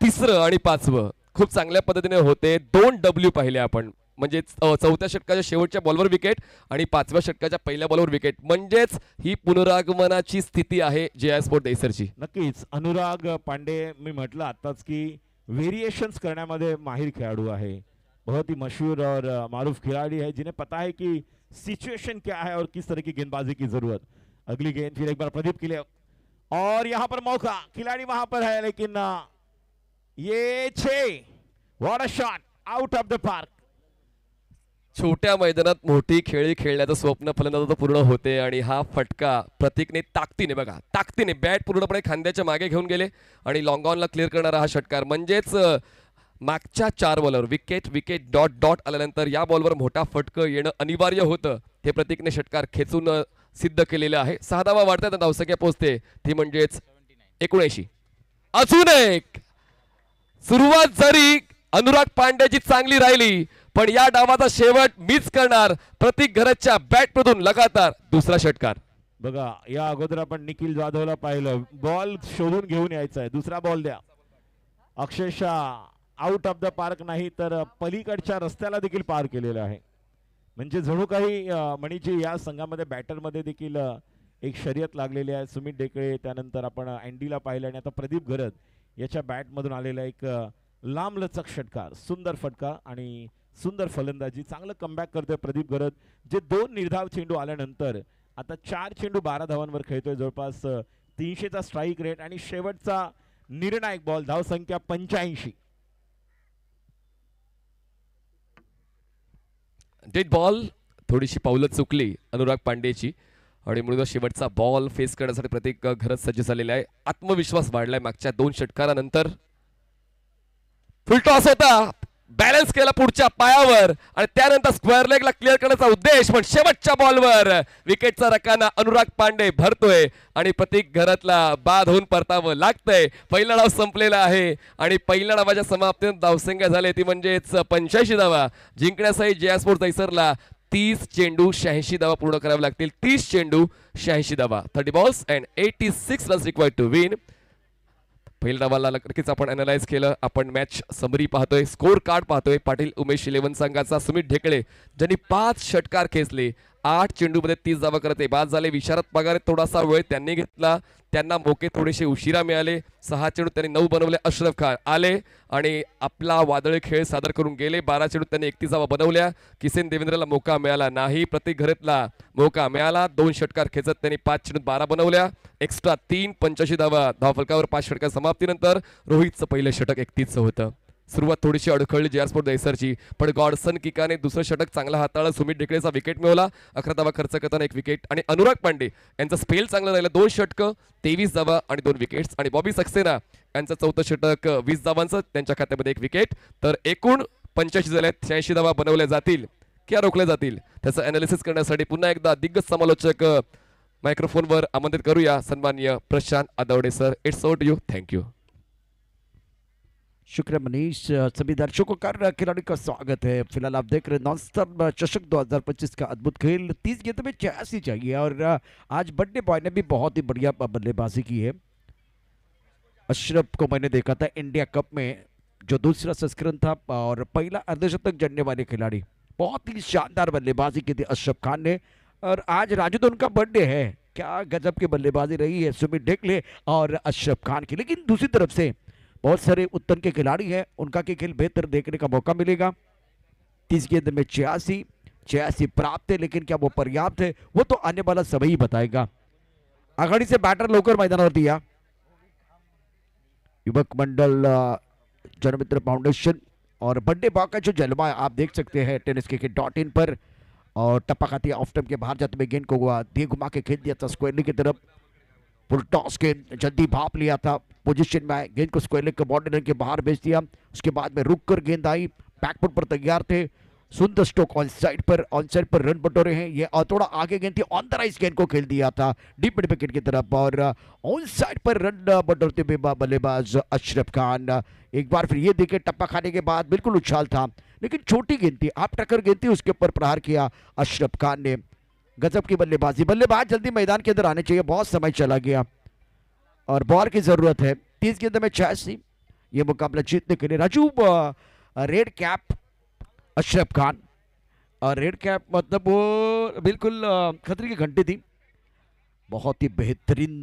3रं आणि 5वं खूप चांगल्या पद्धतीने होते. 2 W पाहिले आपण, म्हणजे 4थ्या षटकाच्या शेवटच्या बॉलवर विकेट आणि 5व्या षटकाच्या पहिल्या बॉलवर विकेट, म्हणजेच ही पुनरागमनाची स्थिती आहे JI स्पोर्ट दहिसरची. नक्कीच अनुराग पांडे, मी म्हटलं आताच की वेरिएशंस करण्यामध्ये माहिर खेळाडू है. बहुत ही मशहूर और मारूफ खिलाड़ी है जिन्हें पता है कि सिचुएशन क्या है और किस तरह की गेंदबाजी की जरूरत. अगली गेंद फिर एक बार प्रदीप के लिए और यहाँ पर मौका, खिलाड़ी वहां पर है लेकिन ये 6 what a shot out of the park. छोट्या मैदानात मोठी खेळी खेळण्याचं स्वप्न फलंदाजाचं पूर्ण होते आणि हा फटका प्रतीकने ताकदीने बॅट पूर्णपणे खांद्याच्या मागे घेऊन गेले आणि लॉंग ऑनला क्लिअर करणारा हा षटकार, म्हणजेच मागच्या 4 बॉलवर विकेट डॉट डॉट आल्यानंतर या बॉलवर मोठा फटकं येणं अनिवार्य होतं. हे प्रतीकने षटकार खेचून सिद्ध केलेलं आहे. 6 धावा वाढतात, धावसंख्या पोहोचते ती म्हणजेच 79. अजून एक सुरुवात जरी अनुराग पांड्याची चांगली राहिली, पण या डावाचा शेवट मिस करणार प्रतीक घरतच्या बॅटमधून लगातार 2रा षटकार. बघा या अगोदर आपण निखिल जाधवला पाहिलं, बॉल शोधून घेऊन यायचा आहे, 2रा बॉल द्या. अक्षरशः आउट ऑफ द पार्क नाही तर पलीकडच्या रस्त्याला देखील पार केलेलं आहे. म्हणजे जणू काही मणीची या संघामध्ये बॅटरमध्ये देखील एक शर्यत लागलेली आहे. सुमित डेकळे, त्यानंतर आपण अँडीला पाहिलं आणि आता प्रदीप घरत याच्या बॅटमधून आलेला एक लांबलचक षटकार, सुंदर फटका आणि सुंदर फलंदाजी. चांगलं कमबॅक करतोय प्रदीप घरत, जे 2 निर्धाव चेंडू आल्यानंतर आता 4 चेंडू 12 धावांवर खेळतोय. जवळपास 300चा स्ट्राईक रेट आणि शेवटचा निर्णायक बॉल, धावसंख्या 85. डेड बॉल, थोडीशी पावलं चुकली अनुराग पांडेची आणि म्हणून शेवटचा बॉल फेस करण्यासाठी प्रतीक घरत सज्ज झालेला आहे. आत्मविश्वास वाढलाय मागच्या 2 षटकारानंतर. फुल टॉस होता, बॅलन्स केला पुढच्या पायावर आणि त्यानंतर स्क्वेअर लेगला क्लिअर करण्याचा उद्देश, पण शेवटच्या बॉलवर विकेटचा रकाना अनुराग पांडे भरतोय आणि प्रतीक घरतला बाद होऊन परतावं लागतंय. पहिला डाव संपलेला आहे आणि पहिल्या डावाच्या समाप्तीने धावसंख्या झाली ती म्हणजेच 85 धावा. जिंकण्यासाठी JI स्पोर्ट दहिसरला 30 चेंडू 86 धावा पूर्ण करावे लागतील. 30 चेंडू 86 धावा, 30 balls and 86 runs required to win. पहिल्या डावाला नक्कीच आपण अनालाइज केलं. आपण मॅच समरी पाहतोय, स्कोर कार्ड पाहतोय. पाटील उमेश 11 संघाचा सुमित ढेकळे ज्यांनी 5 षटकार खेचले, 8 चेंडूमध्ये 30 धावा करते बाद झाले. विशारद पगारे थोडासा वेळ त्यांनी घेतला, त्यांना मोके थोडेसे उशिरा मिळाले. 6 चेंडू त्यांनी 9 बनवले. अशरफ खान आले आणि आपला वादळी खेळ सादर करून गेले. 12 चेंडू त्यांनी 31 धावा बनवल्या. किसन देवेंद्रला मोका मिळाला नाही, प्रतीक घरतला मोका मिळाला. 2 षटकार खेचत त्यांनी 5 चेंडूत 12 बनवल्या. एक्स्ट्रा 3, 85 धावा. धावफलकावर 5 षटकार समाप्तीनंतर रोहितचं पहिलं षटक 31चं होतं. सुरुवात थोडीशी अडखळली JI स्पोर्ट दहिसरची, पण गॉडसन किकाने 2रं षटक चांगला हाताळलं. सुमित ढेकळेचा विकेट मिळवला. 11 धावा खर्च करताना 1 विकेट आणि अनुराग पांडे यांचा स्पेल चांगला राहिला. 2 षटकं 23 धावा आणि 2 विकेट्स आणि बॉबी सक्सेना यांचं 4थं षटक 20 धावांचं, त्यांच्या खात्यामध्ये 1 विकेट. तर एकूण 85 झाले. 86 धावा बनवल्या जातील किंवा रोखल्या जातील त्याचं अनालिसिस करण्यासाठी पुन्हा एकदा दिग्गज समालोचक मायक्रोफोनवर आमंत्रित करूया. सन्माननीय Prashant Aadavade sir, it's over to you. Thank you. शुक्रिया मनीष. सभी दर्शकों का खिलाड़ी का स्वागत है. फिलहाल आप देख रहे हैं नॉन स्टॉप चषक 2025 का अद्भुत खेल. 30 गेंद में 86 चाहिए और आज बड्डे बॉय ने भी बहुत ही बढ़िया बल्लेबाजी की है. अशरफ को मैंने देखा था इंडिया कप में, जो 2रा संस्करण था और पहला अर्धशतक जड़ने वाले खिलाड़ी. बहुत ही शानदार बल्लेबाजी की थी अशरफ खान ने. और आज राजू तो उनका बर्थडे है. क्या गजब की बल्लेबाजी रही है सुमित ढेकले और अशरफ खान की. लेकिन दूसरी तरफ से बहुत सारे उत्तन के खिलाड़ी हैं, उनका के खेल बेहतर देखने का मौका मिलेगा. 30 गेंद में 86 प्राप्त है, लेकिन क्या वो पर्याप्त है वो तो आने वाला समय ही बताएगा. आघाड़ी से बैटर लवकर मैदानावरती या. युवक मंडल जनमित्र फाउंडेशन और बर्थडे बॉय का जो जलवा है आप देख सकते हैं tenniscricket.in पर. और टप्पा खाती ऑफ टाइम के बाहर जाते हुए गेंद को दिए घुमा के खेल दिया था स्क्वायरली की तरफ. फुल टॉस गेंद जल्दी भाप लिया था, पोजीशन में आए, गेंद को स्क्वायर लेग के बाउंड्री के बाहर भेज दिया। उसके बाद में रुक कर गेंद आई, बैकफुट पर तैयार थे, सुंदर stroke on side per run बटोरे हैं ये, और थोड़ा आगे गेंद थी, ऑन द राइज गेंद को खेल दिया था डीप मिड विकेट की तरफ, और ऑन साइड पर रन बटोरते हुए बल्लेबाज अशरफ खान। एक बार फिर ये देखे टप्पा खाने के बाद बिल्कुल उछाल था, लेकिन छोटी गेंद थी, आप टक्कर गेंद थी, उसके ऊपर प्रहार किया अशरफ खान ने। गजब की बल्लेबाजी, बल्लेबाज जल्दी मैदान के अंदर आने चाहिए, बहुत समय चला गया और बॉल की जरूरत है। 30 गेंद में 86 ये मुकाबला जीतने के लिए। राजू, रेड कैप अशरफ खान, और रेड कैप मतलब वो बिल्कुल खतरे की घंटी थी, बहुत ही बेहतरीन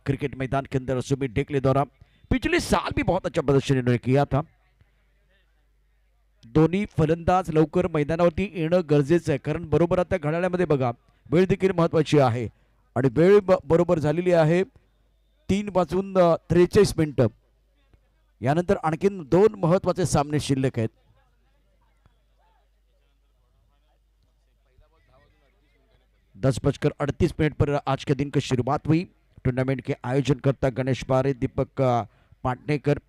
क्रिकेट मैदान के अंदर सुमित डेकले द्वारा। पिछले साल भी बहुत अच्छा प्रदर्शन इन्होंने किया था। दोन्ही फलंदाज लवकर मैदानावरती येणं गरजेचं आहे, कारण बरोबर आता घड्याळामध्ये बघा वेळ देखील महत्वाची आहे, आणि वेळ बरोबर झालेली आहे 3 वाजून 43 मिनिटं। यानंतर आणखीन 2 महत्वाचे सामने शिल्लक आहेत। दस बजकर 38 मिनट पर आज के दिन की शुरुआत हुई। टूर्नामेंट के आयोजनकर्ता गणेश बारे, दीपक पाटनेकर,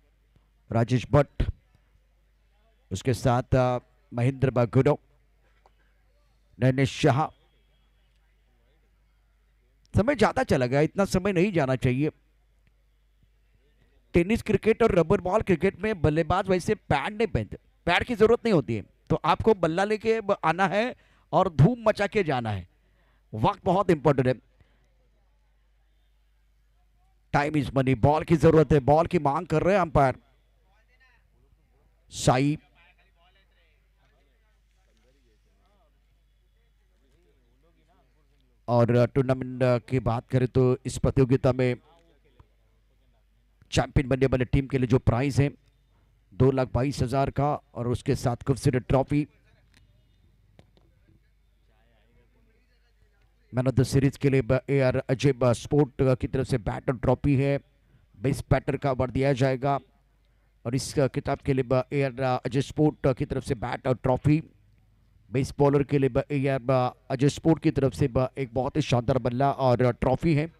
राजेश भट्ट, उसके साथ महेंद्र बागुरो, नैनेश शाह। समय ज्यादा चला गया, इतना समय नहीं जाना चाहिए। टेनिस क्रिकेट और रबर बॉल क्रिकेट में बल्लेबाज वैसे पैड नहीं पहनते, पैड की जरूरत नहीं होती है, तो आपको बल्ला लेके आना है और धूम मचा के जाना है, वक्त बहुत इंपॉर्टेंट है। टाइम इज मनी, बॉल की जरूरत है, बॉल की मांग कर रहे हैं अंपायर साई। और टूर्नामेंट की बात करें तो इस प्रतियोगिता में चैंपियन बनने वाले टीम के लिए जो प्राइज है 2,22,000 का, और उसके साथ खूबसूरत trophy. Man of the series के लिए AR अजय स्पोर्ट की तरफ से बैट और ट्रॉफी है, बेस्ट बैटर का अवार्ड दिया जाएगा। और इस किताब के लिए AR अजय स्पोर्ट की तरफ से बैट और ट्रॉफी। बेस्ट बॉलर के लिए AR अजय स्पोर्ट की तरफ से एक बहुत ही शानदार बल्ला और ट्रॉफी है।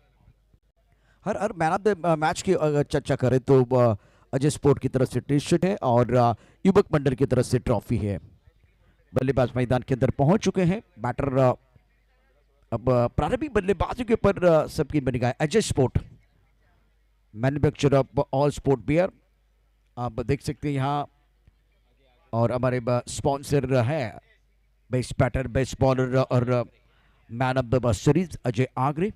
Her man of the match की अगर चर्चा करें तो अजय स्पोर्ट की तरफ से टी शर्ट है और युवक मंडल की तरफ से ट्रॉफी है। बल्लेबाज मैदान के अंदर पहुंच चुके हैं। बैटर अब प्रारंभिक बल्लेबाजों के ऊपर सबकी बनी गए। Ajay sport, manufacture of all sport wear, आप देख सकते हैं यहाँ, और हमारे स्पॉन्सर है बेस्ट बैटर, बेस्ट बॉलर और man of the series Ajay Agre.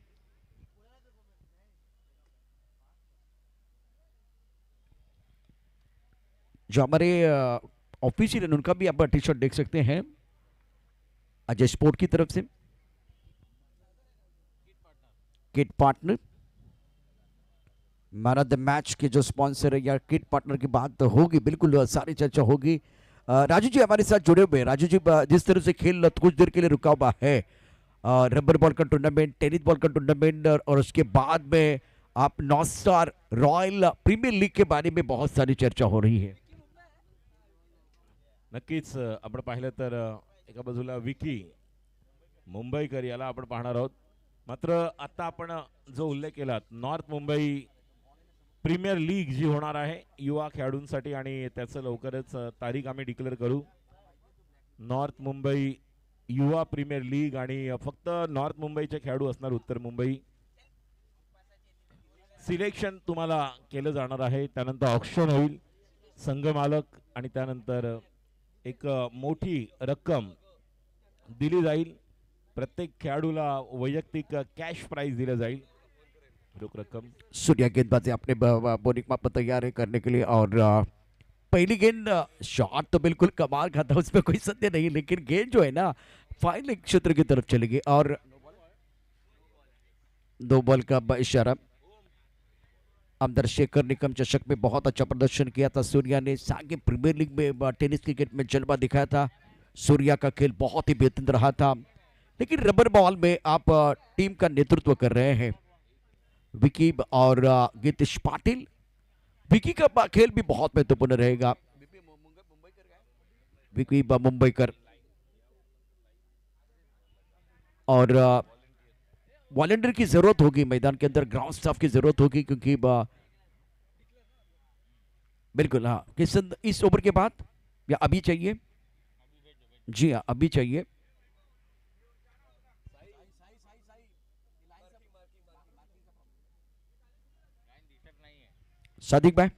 जो हमारे ऑफिशियल उनका भी आप टी शर्ट देख सकते हैं अजय स्पोर्ट की तरफ से। Kit partner, man of the match के जो स्पॉन्सर है या किट पार्टनर की बात तो होगी, बिल्कुल सारी चर्चा होगी। राजू जी हमारे साथ जुड़े हुए हैं। राजू जी, जिस तरह से खेल कुछ देर के लिए रुका हुआ है, रबर बॉल का टूर्नामेंट, टेनिस बॉल का टूर्नामेंट, और उसके बाद में आप North Star Royal Premier League के बारे में बहुत सारी चर्चा हो रही है। नक्कीच आपण पाहिलं तर एका बाजूला विकी मुंबईकर याला आपण पाहणार आहोत, मात्र आता आपण जो उल्लेख केला नॉर्थ मुंबई प्रीमियर लीग जी होणार आहे युवा खेळाडूंसाठी, आणि त्याचं लवकरच तारीख आम्ही डिक्लेअर करू। नॉर्थ मुंबई युवा प्रीमियर लीग, आणि फक्त नॉर्थ मुंबईचे खेळाडू असणार, उत्तर मुंबई सिलेक्शन तुम्हाला केलं जाणार आहे, त्यानंतर ऑक्शन होईल, संघ मालक, आणि त्यानंतर एक मोठी रक्कम दिली जाईल, प्रत्येक खेळाडूला वैयक्तिक कॅश प्राइज दिलं जाईल, रोख रक्कम। सूर्या गेंदबाजी अपने बॉलिंग माप तैयार है करने के लिए, और पहली गेंद शॉट तो बिल्कुल कमाल का था, उसमें कोई संदेह नहीं, लेकिन गेंद जो है ना फाइनल क्षेत्र की तरफ चलेगी, और 2 बॉल का इशारा। अमदर निकम चषक में बहुत अच्छा प्रदर्शन किया था सूर्या ने, सांगे प्रीमियर लीग में टेनिस क्रिकेट में जलवा दिखाया था। सूर्या का खेल बहुत ही बेहतरीन रहा था, लेकिन रबर बॉल में आप टीम का नेतृत्व कर रहे हैं। विकी और गीतेश पाटिल, विकी का खेल भी बहुत महत्वपूर्ण रहेगा। विकी मुंबईकर, और वॉलंटियर की जरूरत होगी मैदान के अंदर, ग्राउंड स्टाफ की जरूरत होगी, क्योंकि बिल्कुल हाँ, इस ओवर के बाद या अभी चाहिए? जी हाँ, अभी चाहिए। सादिक भाई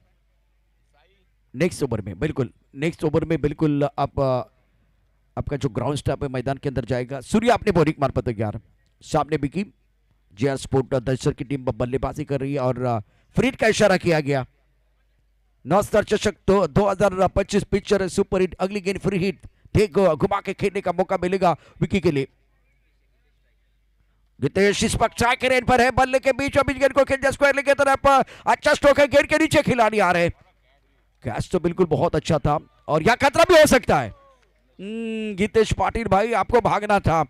नेक्स्ट ओवर में, बिल्कुल नेक्स्ट ओवर में बिल्कुल आप आपका जो ग्राउंड स्टाफ है मैदान के अंदर जाएगा। सूर्य अपने बॉलिंग मार्फत तैयार, सामने बिकी जेआर स्पोर्ट दर्शक की टीम बल्लेबाजी कर रही है और फ्रीड का इशारा किया गया। नौ स्टार चषक तो 2025 पिक्चर सुपर हिट, अगली गेंद फ्री हिट, ठीक घुमा के खेलने का मौका मिलेगा विकी के लिए। गितेश इस पक्ष के पर है, बल्ले के बीच गेंद को खेल स्क्वायर की तरफ, अच्छा स्ट्रोक है, गेंद के नीचे खिलाड़ी आ रहे। कैच तो बिल्कुल बहुत अच्छा था और यह खतरा भी हो सकता है। गितेश पाटिल भाई आपको भागना था,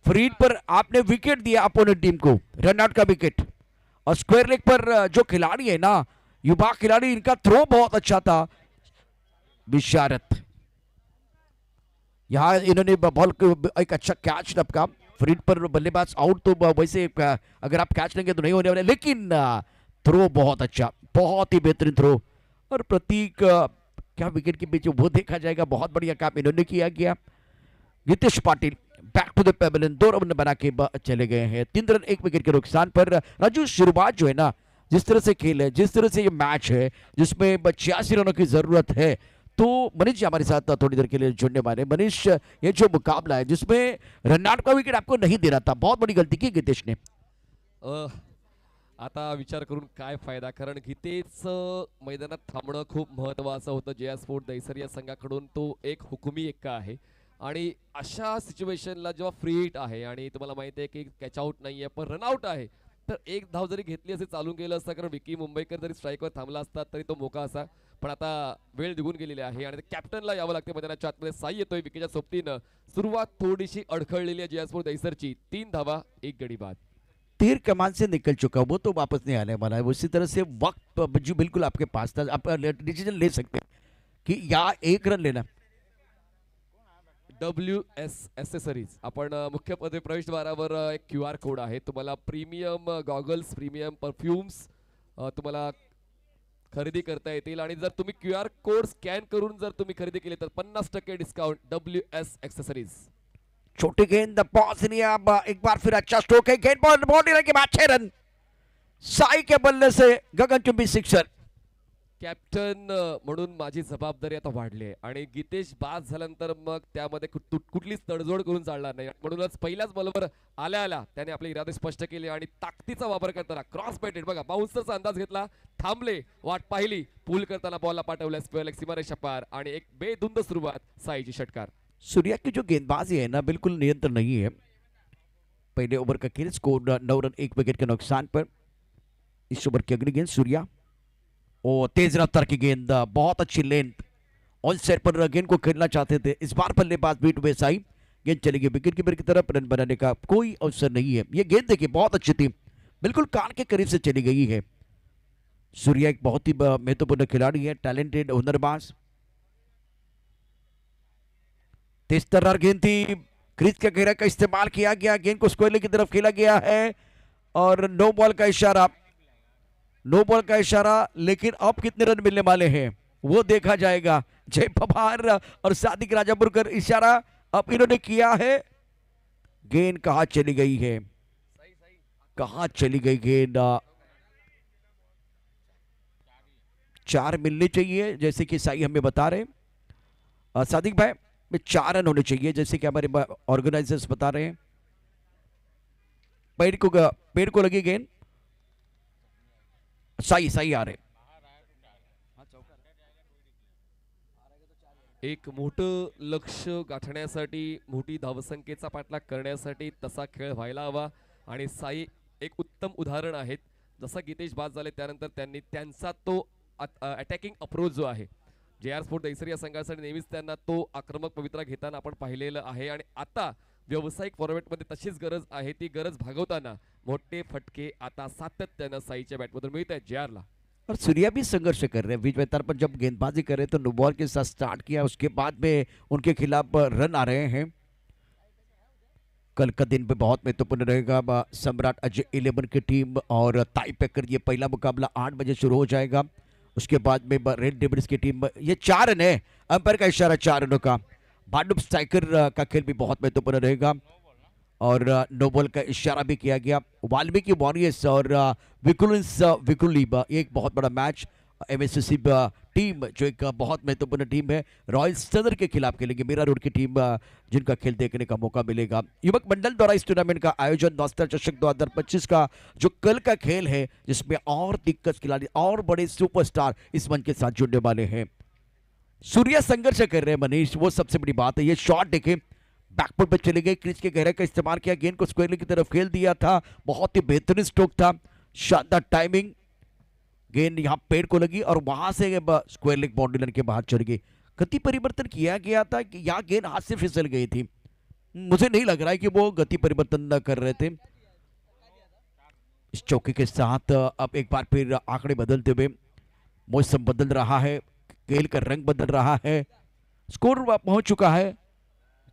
फ्रीड पर आपने विकेट दिया अपोनेंट टीम को, रन आउट का विकेट। और स्क्वायर लेग पर जो खिलाड़ी है ना, युवा खिलाड़ी, इनका थ्रो बहुत अच्छा था। बिशारत यहां इन्होंने बॉल को एक अच्छा कैच टपका, फ्रीड पर बल्लेबाज आउट, तो वैसे अगर आप कैच लेंगे तो नहीं होने वाले, लेकिन थ्रो बहुत अच्छा, बहुत ही बेहतरीन थ्रो। और प्रतीक क्या विकेट के पीछे वो देखा जाएगा, बहुत बढ़िया काम इन्होंने किया गया। Gitesh Patil back to the pavilion, 2 run बना के चले गए हैं, 3 रन 1 विकेट के नुकसान पर। राजू शुरुआत जो है ना, जिस तरह से खेल है, जिस तरह से ये मैच है जिसमें 86 रनों की जरूरत है, तो मनीष जी हमारे साथ थोड़ी देर के लिए जुड़ने वाले। मनीष, ये जो मुकाबला है जिसमें रन आउट का विकेट आपको नहीं देना था, बहुत बड़ी गलती की गितेश ने। आता विचार करून काय फायदा, कारण गीतेच मैदानात थांबणं खूप महत्त्वाचं होतं। जे स्पोर्ट दहिसर या संघाकडून तो एक हुकुमी एक्का आहे आणि अशा सिच्युएशनला जेव्हा फ्री हिट आहे आणि तुम्हाला माहिती आहे की कॅच आउट नाही आहे पण रनआउट आहे, तर एक धाव जरी घेतली असे चालून गेलं असतं, कारण विकी मुंबईकर जरी स्ट्राईकवर थांबला असता तरी तो मोका असा, पण आता वेळ निघून गेलेली आहे आणि कॅप्टनला यावं लागते मैदानाच्या आतमध्ये। साई येतोय विकीच्या सोबतीनं, सुरुवात थोडीशी अडखळलेली आहे जे स्पोर्ट दहिसरची। 3 धावा 1 गडी बाद। तीर कमान से निकल चुका, वो तो वापस नहीं आने वाला है। उसी तरह से वक्त जो बिल्कुल आपके पास था, आप डिसीजन ले सकते हैं कि या 1 रन लेना। WS एक्सेसरीज, आपण मुख्य प्रवेशद्वारावर एक QR कोड आहे, तुम्हाला प्रीमियम गॉगल्स, प्रीमियम परफ्यूम्स तुम्हाला खरेदी करता येतील आणि जर तुम्ही QR कोड स्कॅन करून जर तुम्ही खरेदी केली तर 50% डिस्काउंट। WS accessories. छोटी गेंद पॉज लिया, एक बार फिर अच्छा स्ट्रोक है, गेंद बाउंड्री के बाद 6 रन, साई के बल्ले से गगनचुंबी सिक्सर। कॅप्टन म्हणून माझी जबाबदारी आता वाढली आहे आणि गीतेश बाद झाल्यानंतर मग त्यामध्ये कुठलीच तडजोड करून चालणार नाही, म्हणूनच पहिल्याच बॉलवर आल्या आल्या त्याने आपले इरादे स्पष्ट केले आणि ताकदीचा वापर करताना क्रॉस बॅटेड, बघा बाउन्सरचा अंदाज घेतला, थांबले, वाट पाहिली, पूल करताना बॉलला पाठवल्या स्क्वेअर सीमारेषा पार आणि एक बेधुंद सुरुवात साईची षटकार। सूर्या की जो गेंदबाजी है ना, बिल्कुल नियंत्रण नहीं है। पहले ओवर का खेल, स्कोर 9 रन 1 विकेट के नुकसान पर। इस ओवर की अगली गेंद सूर्या, और तेज रफ्तार की गेंद, बहुत अच्छी लेंथ, ऑन साइड पर गेंद को खेलना चाहते थे, इस बार बल्लेबाज बीट हुए साई, गेंद चलेगी विकेट कीपर की तरफ, रन बनाने का कोई अवसर नहीं है। ये गेंद देखिए बहुत अच्छी थी, बिल्कुल कान के करीब से चली गई है। सूर्या एक बहुत ही महत्वपूर्ण खिलाड़ी है, टैलेंटेड, हुनरबाज। तेज तर्रार गेंद थी, क्रीज के घेरे का इस्तेमाल किया गया, गेंद को स्क्वायर की तरफ खेला गया है और नो बॉल का इशारा, नो बॉल का इशारा। लेकिन अब कितने रन मिलने वाले हैं वो देखा जाएगा। जय पवार और सादिक राजापुरकर, इशारा अब इन्होंने किया है, गेंद कहां चली गई है, कहां चली गई गेंद। 4 मिलने चाहिए जैसे कि साई हमें बता रहे। सादिक भाई, 4 रन होने चाहिए जैसे कि हमारे ऑर्गेनाइजर्स बता रहे हैं। पेड़ को लगी गेंद, साई आ रहे। एक मोठं लक्ष्य गाठण्यासाठी, मोठी धावसंख्येचा पाठलाग करण्यासाठी तसा खेळ व्हायला हवा आणि साई एक उत्तम उदाहरण आहेत। जसा गीतेश बाद झाले त्यानंतर त्यांनी त्यांचा तो अटॅकिंग अप्रोच जो आहे, JR स्पोर्ट दहिसर या संघासाठी नेहमीच त्यांना तो आक्रमक पवित्रा घेताना आपण पाहिलेलं आहे आणि आता व्यावसायिक फॉर्मॅटमध्ये तशीच गरज आहे, ती गरज भागवताना मोठे फटके आता सातत्यानं साईच्या बॅटमधून मिळत आहेत JR ला। और सूर्या भी संघर्ष कर रहे हैं बीच मैदान पर, जब गेंदबाजी कर रहे तो नो बॉल के साथ स्टार्ट किया, उसके बाद में उनके खिलाफ रन आ रहे हैं। कल का दिन भी बहुत महत्वपूर्ण रहेगा। सम्राट अजय 11 की टीम और ताइपेकर, ये पहला मुकाबला 8 बजे शुरू हो जाएगा। उसके बाद में रेड डेविल्स की टीम, ये 4 रन है, अंपायर का इशारा 4 रनों का। भांडुप स्ट्राइकर का खेल भी बहुत महत्वपूर्ण रहेगा और नो बॉल का इशारा भी किया गया। वाल्मीकि वॉरियर्स और विकुलेंस विकुली, एक बहुत बड़ा मैच। एमएससी टीम जो एक बहुत महत्वपूर्ण टीम है, रॉयल सदर के खिलाफ खेलेंगे। मीरा रोड की टीम जिनका खेल देखने का मौका मिलेगा। युवक मंडल द्वारा इस टूर्नामेंट का आयोजन नॉस्टर चषक 2025 का जो कल का खेल है, जिसमें और दिग्गज खिलाड़ी और बड़े सुपरस्टार इस मंच के साथ जुड़ने वाले हैं। सूर्या संघर्ष कर रहे हैं मनीष, वो सबसे बड़ी बात है। ये शॉट देखें, बैकफुट पे चले गए, क्रीज के गहराई का इस्तेमाल किया, गेंद को स्क्वायर लेग की तरफ खेल दिया था। बहुत ही बेहतरीन स्ट्रोक था, शानदार टाइमिंग। गेंद यहाँ पेड़ को लगी और वहां से स्क्वायर लेग बाउंड्री लाइन के बाहर चढ़ गई। गति परिवर्तन किया गया था कि यहाँ गेंद हाथ से फिसल गई थी। मुझे नहीं लग रहा है कि वो गति परिवर्तन न कर रहे थे। इस चौके के साथ अब एक बार फिर आंकड़े बदलते हुए मौसम बदल रहा है, खेल का रंग बदल रहा है। स्कोर पहुंच चुका है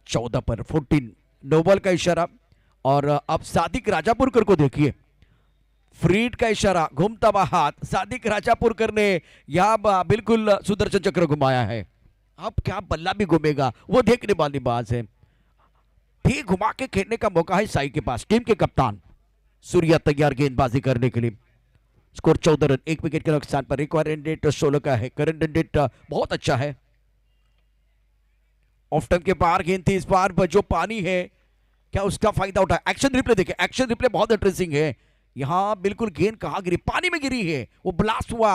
14 पर 14। नो बॉल का इशारा और अब सादिक राजापुरकर को देखिए, फ्रीड का इशारा, घूमता हुआ हाथ। सादिक राजापुरकर ने यहाँ बिल्कुल सुदर्शन चक्र घुमाया है। अब क्या बल्ला भी घूमेगा, वो देखने वाली बात है। भी घुमा के खेलने का मौका है साई के पास, टीम के कप्तान सूर्या तैयार गेंदबाजी करने के लिए। स्कोर 14 रन, 1 विकेट के नुकसान पर। रिक्वायर्ड रन रेट 16 का है, करंट रन रेट बहुत अच्छा है। ऑफ टाइम के बाहर गेंद थी, इस बार जो पानी है क्या उसका फायदा उठा। एक्शन रिप्ले देखें, एक्शन रिप्ले बहुत इंटरेस्टिंग है। यहां बिल्कुल गेंद कहां गिरी, पानी में गिरी है, वो ब्लास्ट हुआ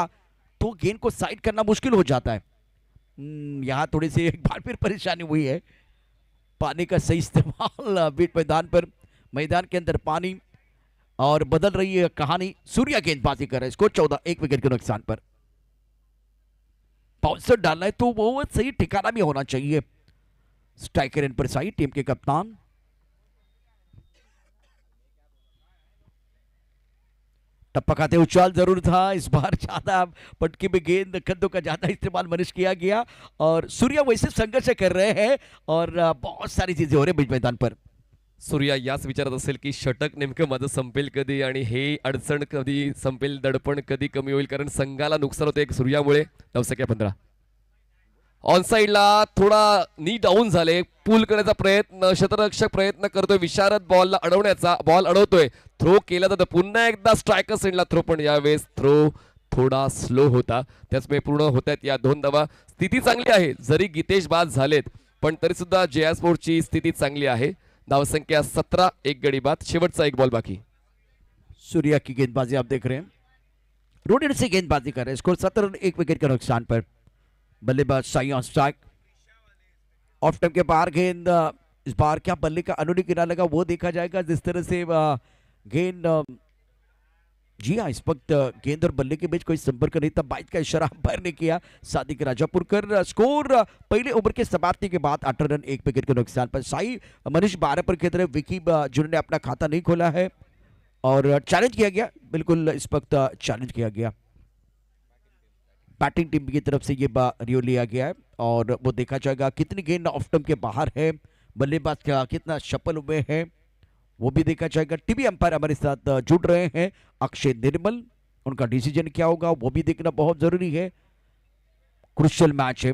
तो गेंद को साइड करना मुश्किल हो जाता है। यहां थोड़ी सी एक बार फिर परेशानी हुई है। पानी का सही इस्तेमाल बीच मैदान पर, मैदान के अंदर पानी और बदल रही है कहानी। सूर्या गेंदबाजी कर रहा है, स्कोर 14, 1 विकेट के नुकसान पर। बाउंसर डालना है तो वो सही ठिकाना भी होना चाहिए। स्ट्राइकर इन पर साई, टीम के कप्तान। टप्पा खाते उछाल जरूर था, इस बार ज्यादा पटकी में गेंद कंधों का ज्यादा इस्तेमाल मनीष किया गया और सूर्या वैसे संघर्ष कर रहे हैं और बहुत सारी चीजें हो रही बीच मैदान पर। सूर्या याच विचारात असेल की षटक नेमकं माझं संपेल कधी आणि हे अडचण कधी संपेल, दडपण कधी कमी होईल, कारण संघाला नुकसान होते एक सूर्यामुळे। 9:15 ऑन साइडला थोडा नी डाऊन झाले, पूल करण्याचा प्रयत्न, क्षेत्ररक्षक प्रयत्न करतोय विशारद बॉलला अडवण्याचा, बॉल अडवतोय, थ्रो केला जातो पुन्हा एकदा स्ट्रायकर सेंडला थ्रो, पण यावेळेस थ्रो थोडा स्लो होता, त्याचमुळे पूर्ण होतात या 2 धावा। स्थिती चांगली आहे, जरी गीतेश बाद झालेत पण तरी सुद्धा जेआर स्पोर्टची स्थिती चांगली आहे। धावसंख्या 17, 1 गडी बाद, शेवटचा 1 बॉल बाकी। सूर्या की गेंदबाजी आप देख रहे हैं, रोडेड से गेंदबाजी कर रहे हैं। स्कोर 17 रन, 1 विकेट के नुकसान पर। बल्लेबाज Sai on strike. Off time के बाहर गेंद, इस बार क्या बल्ले का अनुनी किनारा लगा वो देखा जाएगा। जिस तरह से गेंद, जी हाँ, इस वक्त गेंद और बल्ले के बीच कोई संपर्क नहीं था। 22 का इशारा अंपायर ने किया। सादिक राजापुरकर। स्कोर पहले ओवर के समाप्ति के बाद 18 रन, 1 विकेट के नुकसान पर। साई मनीष 12 पर खेल रहे, विकी जिन्होंने अपना खाता नहीं खोला है और चैलेंज किया गया, बिल्कुल इस वक्त चैलेंज किया गया। बैटिंग टीम की तरफ से ये रियो लिया गया है और वो देखा जाएगा कितनी गेंद ऑफ टर्म के बाहर है, बल्लेबाज का कितना सफल हुए हैं वो भी देखा जाएगा। टीवी अंपायर हमारे साथ जुड़ रहे हैं, अक्षय निर्मल, उनका डिसीजन क्या होगा वो भी देखना बहुत जरूरी है। क्रुशियल मैच है,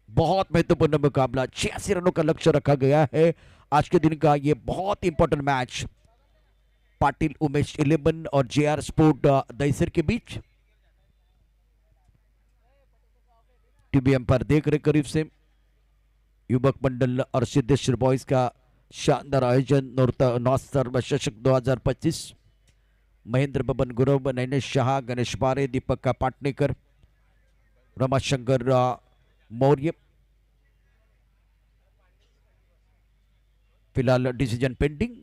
बहुत महत्वपूर्ण मुकाबला, 86 रनों का लक्ष्य रखा गया है आज के दिन का। ये बहुत इंपॉर्टेंट मैच पाटिल उमेश 11 और जेआर स्पोर्ट दहीसर के बीच। टीवी अंपायर देख रहे करीब से। युवक मंडल और सिद्धेश्वर बॉयज का शानदार आयोजन नॉस्तर चषक 2025। महेंद्र बबन गुरव, नैनेश शाह, गणेश बारे, दीपक पाटनेकर, रमाशंकर मौर्य। फिलहाल डिसीजन पेंडिंग।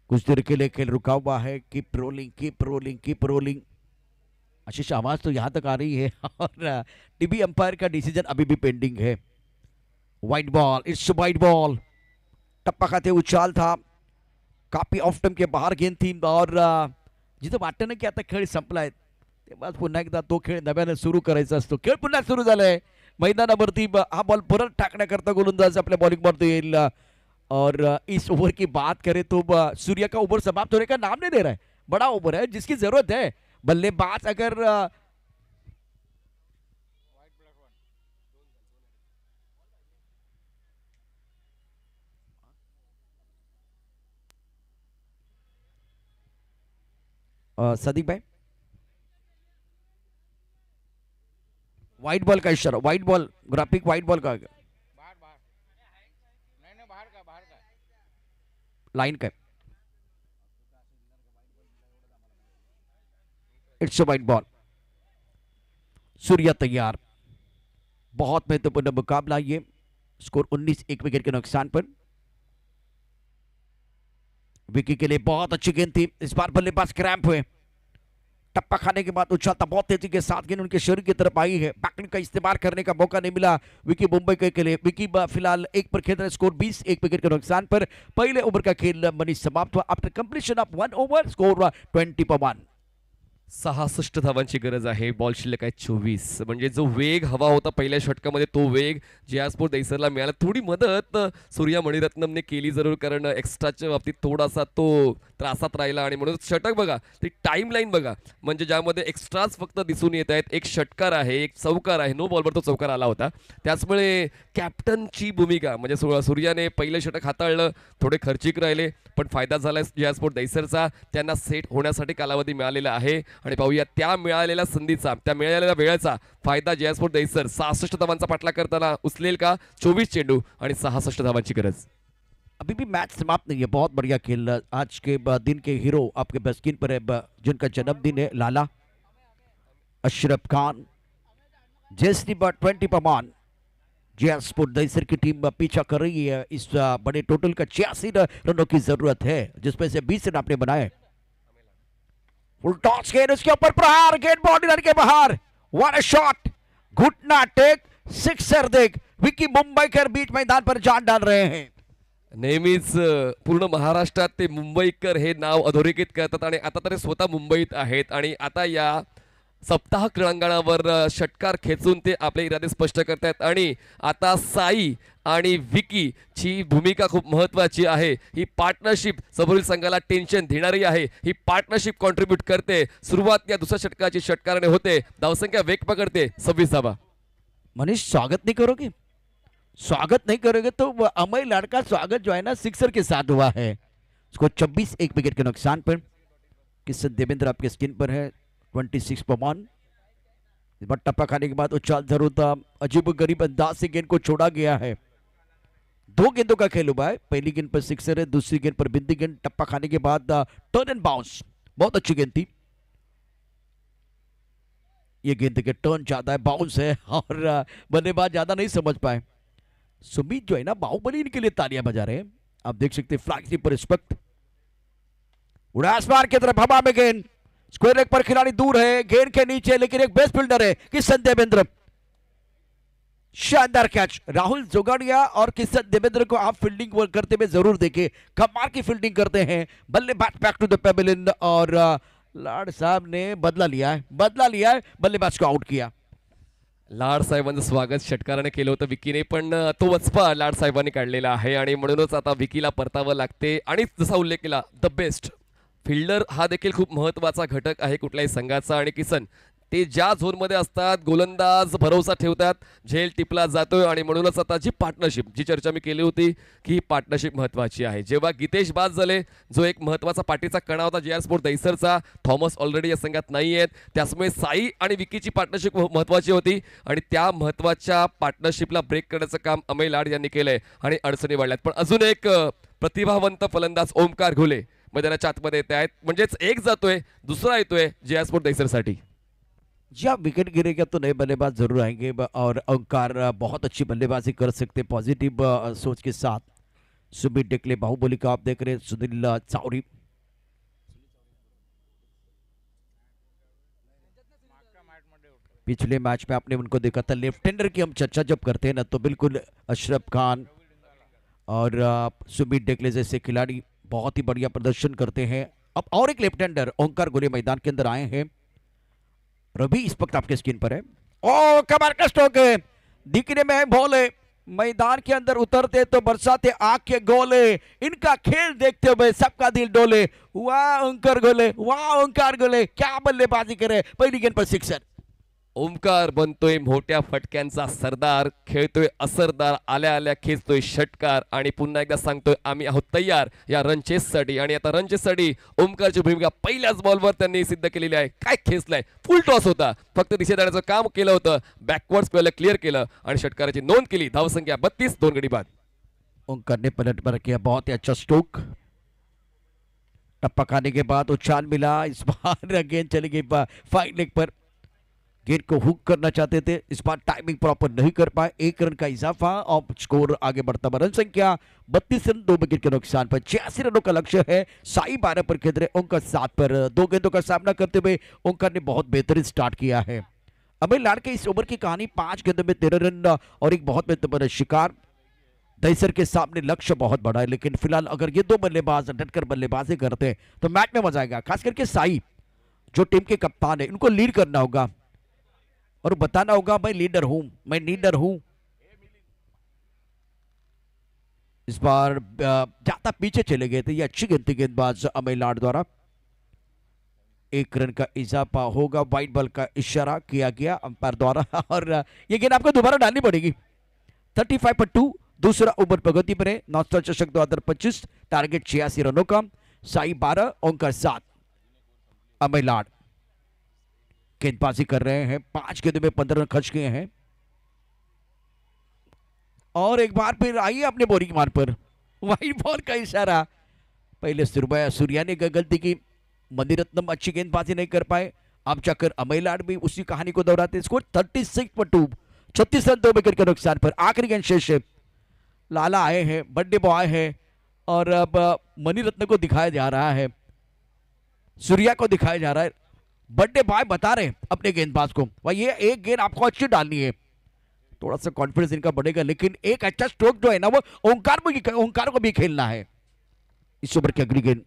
कुछ देर के लिए खेल रुका हुआ है। Keep rolling, keep rolling, keep rolling. Ashish आवाज तो यहां तक आ रही है और टीवी अंपायर का डिसीजन अभी भी पेंडिंग है। Wide ball, it's wide ball. टप्पा खाते उछाल था, काफी ऑफ टाइम के बाहर गेंद थी और जिथं वाटतं ना की आता खेळ संपलाय तेव्हा पुन्हा एकदा तो खेळ नव्याने सुरू करायचा असतो। खेळ पुन्हा सुरू झालाय मैदानावरती हा बॉल परत टाकण्याकरता गोलंदाज आपल्या बॉलिंग वरती येईल। और इस ओवर की बात करें तो सूर्या का ओवर समाप्त होने का नाम नहीं ले रहा है। बड़ा ओवर है जिसकी जरूरत है। बल्लेबाज अगर सदीक भाई व्हाइट बॉल का इशारा, white ball, graphic white ball का लाइन का इट्स व्हाइट बॉल। सूर्या तैयार। बहुत महत्वपूर्ण मुकाबला ये। स्कोर 19 एक विकेट के नुकसान पर। विकी के लिए बहुत अच्छी गेंद थी। इस बार बल्लेबाज क्रैम्प हुए। टप्पा खाने के बाद उछालता बहुत तेजी के साथ गेंद उनके शरीर की तरफ आई है। बैकलिंग का इस्तेमाल करने का मौका नहीं मिला विकी मुंबई के लिए। विकी फिलहाल एक पर खेल रहे। स्कोर 20 एक विकेट के नुकसान पर। पहले ओवर का खेल मनी समाप्त हुआ। After completion of 1 over score 20 पर 1। 66 धावांची गरज आहे। बॉल शिल्लक आहे 24। म्हणजे जो वेग हवा होता पहिल्या षटकामध्ये तो वेग जयस्पोर्ट दहिसरला मिळाला। थोडी मदत सूर्या मणिरत्नमने केली जरूर, कारण एक्स्ट्राच्या बाबतीत थोडासा तो त्रासात राहिला आणि म्हणून षटक बघा, ती टाइम लाईन बघा, म्हणजे ज्यामध्ये एक्स्ट्राच फक्त दिसून येत आहेत। एक षटकार आहे, एक चौकार आहे, नो बॉलवर तो चौकार आला होता। त्याचमुळे कॅप्टनची भूमिका म्हणजे सूर्याने पहिलं षटक हाताळलं, थोडे खर्चिक राहिले पण फायदा झाला जयस्पोर्ट दहिसरचा। त्यांना सेट होण्यासाठी कालावधी मिळालेला आहे आणि पाहूया त्या मिळालेल्या संधीचा, त्या मिळालेल्या वेळेचा फायदा जयस्पोर्ट दहिसर 66 धावांचा पाठलाग करताना उचलेल का। 24 चेंडू आणि 66 धावांची गरज। अभी भी मैच समाप्त नहीं है। बहुत बढ़िया खेल। आज के दिन के हीरो आपके बस्किन पर है, जिनका जन्मदिन है लाला अशरफ खान। जैसनी 20 पर 1। जयस्पोर्ट दहिसर की टीम पीछा कर रही है। इस बड़े टोटल का 86 रनों की जरूरत है, जिसमें से 20 रन आपने बनाए। फुल टॉस गेंद, उसके ऊपर प्रहार, गेंद बाउंड्री लाइन के बाहर। व्हाट अ शॉट, घुटना टेक, सिक्सर देख। विकी मुंबईकर बीच मैदान पर जान डाल रहे हैं। नेहमीच पूर्ण महाराष्ट्रात ते मुंबईकर हे नाव अधोरेखित करतात आणि आता तरी स्वतः मुंबईत आहेत आणि आता या सप्ताह क्रीडांगणावर षटकार खेचून ते आपले इरादे स्पष्ट करतात। आणि आता साई आणि विकी ची भूमिका खूप महत्त्वाची आहे। ही पार्टनरशिप समोरील संघाला टेन्शन देणारी आहे। ही पार्टनरशिप कॉन्ट्रीब्यूट करते। सुरुवात या दुसऱ्या षटकाची षटकाराने होते। धावसंख्या वेग पकडते 26 धावा। मनीष स्वागत नहीं करोगे? स्वागत नहीं करोगे तो अमय लाड का स्वागत जो है ना सिक्सर के साथ हुआ है। उसको 26 एक विकेट के नुकसान पर। किशन देवेंद्र आपके स्किन पर है 26 पर 1। इस बार टप्पा खाने के बाद उछाल जरूर था। अजीब गरीब अंदाज से गेंद को छोड़ा गया है। 2 गेंदों का खेल हुआ है। पहली गेंद पर सिक्सर है, दूसरी गेंद पर बिंदी गेंद। टप्पा खाने के बाद टर्न एंड बाउंस, बहुत अच्छी गेंद थी। ये गेंद के टर्न ज्यादा है, बाउंस है और बल्लेबाज ज्यादा नहीं समझ पाए। सुमित जो है ना बाहुबली इनके लिए तालियां बजा रहे हैं। आप देख सकते हैं फ्लैग पर रिस्पेक्ट। उड़ा आसमान की तरफ हवा में गेंद। स्क्वायर लेग पर खिलाड़ी दूर है, गेंद के नीचे, लेकिन एक बेस्ट फील्डर है किशन देवेंद्र। शानदार कैच। राहुल जोगाड़िया और किशन देवेंद्र को आप फील्डिंग करते हुए जरूर देखें। कमाल की फील्डिंग करते हैं। बल्लेबाज बैक टू द पेविलियन और लाड साहब ने बदला लिया है, बल्लेबाज को आउट किया। लाड साहेबांचं स्वागत षटकाराने केलं होतं विकीने, पण तो वचपा लाड साहेबांनी काढलेला आहे आणि म्हणूनच आता विकीला परतावं लागते। आणि जसा उल्लेख केला द बेस्ट फिल्डर हा देखील खूप महत्त्वाचा घटक आहे कुठल्याही संघाचा। आणि किसन ते ज्या झोनमध्ये असतात गोलंदाज भरोसा ठेवतात, झेल टिपला जातोय आणि म्हणूनच आता जी पार्टनरशिप, जी चर्चा मी केली होती की ही पार्टनरशिप महत्त्वाची आहे। जेव्हा गीतेश बाद झाले, जो एक महत्त्वाचा पाठीचा कणा होता जयस्पोर्ट दहिसरचा, थॉमस ऑलरेडी या संघात नाही आहेत, त्यामुळे साई आणि विकीची पार्टनरशिप महत्त्वाची होती आणि त्या महत्त्वाच्या पार्टनरशिपला ब्रेक करण्याचं काम अमय लाड यांनी केलंय आणि अडचणी वाढल्यात। पण अजून एक प्रतिभावंत फलंदाज ओमकार घोले मैदानाच्या आतमध्ये येत आहेत, म्हणजेच एक जातोय दुसरा येतोय जयस्पोर्ट दहिसरसाठी। जी हाँ, विकेट गिरेगा तो नए बल्लेबाज जरूर आएंगे और ओंकार बहुत अच्छी बल्लेबाजी कर सकते पॉजिटिव सोच के साथ। सुमित डेकले बाहुबली का आप देख रहे हैं, सुनील चावरी। पिछले मैच में आपने उनको देखा था। लेफ्ट हैंडर की हम चर्चा जब करते हैं ना तो बिल्कुल अशरफ खान और सुमित डेकले जैसे खिलाड़ी बहुत ही बढ़िया प्रदर्शन करते हैं। अब और एक लेफ्ट हैंडर ओंकार गोले मैदान के अंदर आए हैं। रवि इस वक्त आपके स्क्रीन पर है। ओ कमाल का स्ट्रोक है। दिखने में भोले, मैदान के अंदर उतरते तो बरसाते आग के गोले। इनका खेल देखते हुए सबका दिल डोले। वाह ओंकार गोले, वाह ओंकार गोले, क्या बल्लेबाजी करे, पहिली गेंद पर सिक्सर। ओमकार बनतोय मोठ्या फटक्यांचा सरदार, खेळतोय असरदार, आल्या आल्या खेचतोय षटकार आणि पुन्हा एकदा सांगतोय आम्ही आहोत तयार या रनचेससाठी. आणि आता रनचेससाठी ओमकारची भूमिका पहिल्याच बॉलवर त्यांनी सिद्ध केलेली आहे. काय खेचलाय, फुल टॉस होता, फक्त दिशा देण्याचं काम केलं होतं, बॅकवर्ड स्क्वेअरला क्लिअर केलं आणि षटकाराची नोंद केली. धावसंख्या 32, 2 गडी बाद. ओंकार ने पलट पर किया बहुत ही अच्छा स्ट्रोक। टप्पा खाने के बाद उछाल मिला, इस बार गेंद चली गई फाइन लेग पर। गेंद को हुक करना चाहते थे, इस बार टाइमिंग प्रॉपर नहीं कर पाए। 1 रन का इजाफा और स्कोर आगे बढ़ता हुआ। रन संख्या 32 रन, 2 विकेट के नुकसान पर। 86 रनों का लक्ष्य है। साई 12 पर खेल रहे, ओंकार 7 पर। 2 गेंदों का सामना करते हुए ओंकार ने बहुत बेहतरीन स्टार्ट किया है। अबे लाड़ के इस ओवर की कहानी 5 गेंदों में 13 रन और एक बहुत बेहतर शिकार। दहीसर के सामने लक्ष्य बहुत बड़ा है, लेकिन फिलहाल अगर ये 2 बल्लेबाज डटकर बल्लेबाजी करते हैं तो मैच में मजा आएगा। खास करके साई जो टीम के कप्तान है, इनको लीड करना होगा और बताना होगा मैं लीडर हूं, मैं लीडर हूं। इस बार ज्यादा पीछे चले गए थे, ये अच्छी गेंद थी गेंदबाज अमय लाड द्वारा। 1 रन का इजाफा होगा, वाइट बॉल का इशारा किया गया अंपायर द्वारा और ये गेंद आपको दोबारा डालनी पड़ेगी। 35 पर 2, दूसरा ओवर प्रगति पर है। नॉस्टर चषक 2025, टारगेट 86 रनों का। साई 12, ओंकार 7। अमय लाड गेंदबाजी कर रहे हैं, 5 गेंदों में 15 रन खर्च किए हैं। और एक बार फिर आइए अपने बोरिंग मान पर, वाइट बॉल का इशारा। पहले सूर्या ने गलती की, मणिरत्नम अच्छी गेंदबाजी नहीं कर पाए। अब जाकर अमय लाड भी उसी कहानी को दोहराते। स्कोर 36 पर 2, 36 रन, 2 विकेट के नुकसान पर। आखिरी गेंद शेष है। लाला आए हैं, बर्थडे बॉय है और अब मणिरत्न को दिखाया जा रहा है, सूर्या को दिखाया जा रहा है। बर्थडे बॉय बता रहे हैं अपने गेंदबाज को, भाई ये एक गेंद आपको अच्छी डालनी है। थोड़ा सा कॉन्फिडेंस इनका बढ़ेगा, लेकिन एक अच्छा स्ट्रोक जो है ना वो ओंकार को भी खेलना है। इस ओवर की अगली गेंद,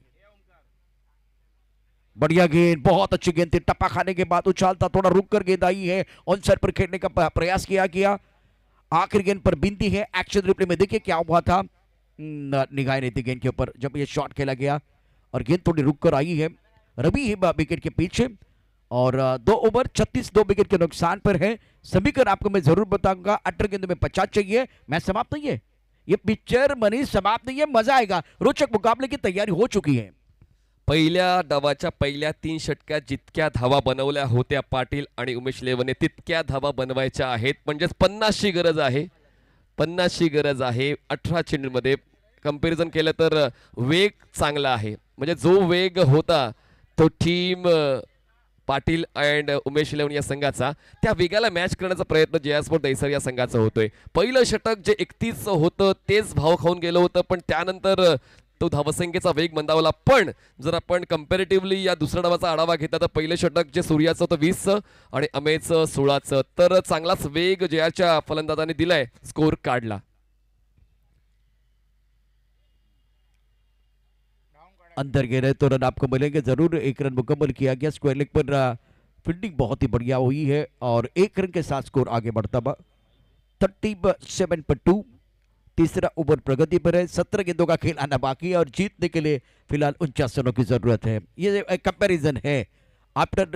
बढ़िया गेंद, बहुत अच्छी गेंद थी। टप्पा खाने के बाद उछालता, थोड़ा रुक कर गेंद आई है। ऑन साइड पर खेलने का प्रयास किया गया। आखिरी गेंद पर बिंदी है। एक्शन रिप्ले में देखिए क्या हुआ था, निगाह नहीं थी गेंद के ऊपर जब ये शॉट खेला गया और गेंद थोड़ी रुक कर आई है। रवि ही विकेट के पीछे और 2 ओवर 36, 2 विकेट के नुकसान पर है। समीकरण आपको मैं जरूर बताऊंगा। 18 गेंदों में 50 चाहिए। मैच समाप्त नहीं है, ये पिक्चर मनी समाप्त नहीं है, मजा आएगा। रोचक मुकाबले की तैयारी हो चुकी है। पहिल्या डावाच्या पहिल्या 3 षटक्यात जितक्या धावा बनवल्या होत्या पाटील आणि उमेश लेवने तितक्या धावा बनवायच्या आहेत. म्हणजेच 50 ची गरज आहे, 50 ची गरज आहे. 18 चेंडूंमध्ये कंपॅरिझन केलं तर वेग चांगला आहे. म्हणजे जो वेग होता तो team Patil and Umesh eleven या संघाचा, त्या वेगाला मॅच करण्याचा प्रयत्न जे स्पोर्ट दहिसर या संघाचा होतोय. पहिलं षटक जे 31 होतं तेच भाव खाऊन गेलं होतं, पण त्यानंतर तो धावसंख्येचा वेग मंदावला. पण जर आपण कंपॅरेटिव्हली या दुसऱ्या डावाचा आढावा घेतला तर पहिलं षटक जे सूर्याचं होतं 20चं आणि अमेयचं 16चं, तर चांगलाच वेग जयाच्या फलंदाजांनी दिलाय, स्कोर काढला. अंदर गए रहे तो रन आपको मिलेंगे जरूर। 1 रन मुकम्मल किया गया। स्क्वायर लेग पर फील्डिंग बहुत ही बढ़िया हुई है और 1 रन के साथ स्कोर आगे बढ़ता हुआ। 37 पर 2, तीसरा ओवर प्रगति पर है। 17 गेंदों का खेल आना बाकी है और जीतने के लिए फिलहाल 49 रनों की जरूरत है। ये कंपैरिजन है आफ्टर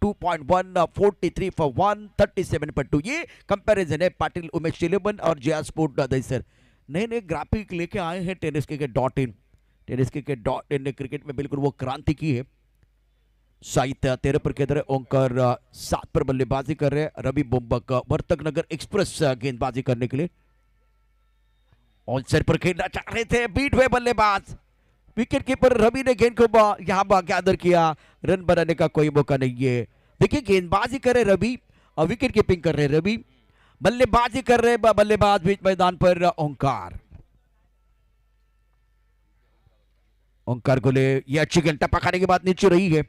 2.1 43 फॉर 1 37 पर 2, ये कंपैरिजन है पाटिल उमेश इलेवन और जे स्पोर्ट दहिसर। नए नए ग्राफिक लेके आए हैं टेनिस .in। टेनिस .in ने क्रिकेट में बिल्कुल वो क्रांति की है। साहित्य 13 पर खेल रहे, ओंकार 7 पर बल्लेबाजी कर रहे हैं। रवि बुम्बक वर्तक नगर एक्सप्रेस गेंदबाजी करने के लिए ऑन साइड पर खेलना चाह रहे थे, बीट हुए बल्लेबाज। विकेट कीपर रवि ने गेंद को यहां गैदर किया, रन बनाने का कोई मौका नहीं है। देखिए गेंदबाजी कर रहे रवि और विकेट कीपिंग कर रहे रवि, बल्लेबाजी कर रहे बल्लेबाज बीच मैदान पर ओंकार। ओंकार गोले, ये अच्छी गेंद टप्पा खाने के बाद नीचे रही है।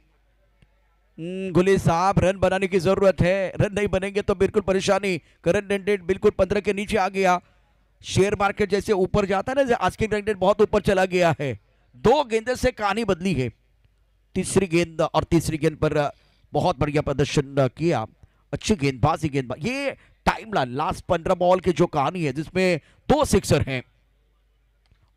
गोले साहब रन बनाने की जरूरत है, रन नहीं बनेंगे तो बिल्कुल परेशानी। करंट रन रेट बिल्कुल 15 के नीचे आ गया। शेयर मार्केट जैसे ऊपर जाता है ना, आज की रन रेट बहुत ऊपर चला गया है। 2 गेंदों से कहानी बदली है। तीसरी गेंद और तीसरी गेंद पर बहुत बढ़िया प्रदर्शन किया, अच्छी गेंदबाजी। ये टाइमलाइन लास्ट 15 बॉल की जो कहानी है जिसमें 2 सिक्सर हैं।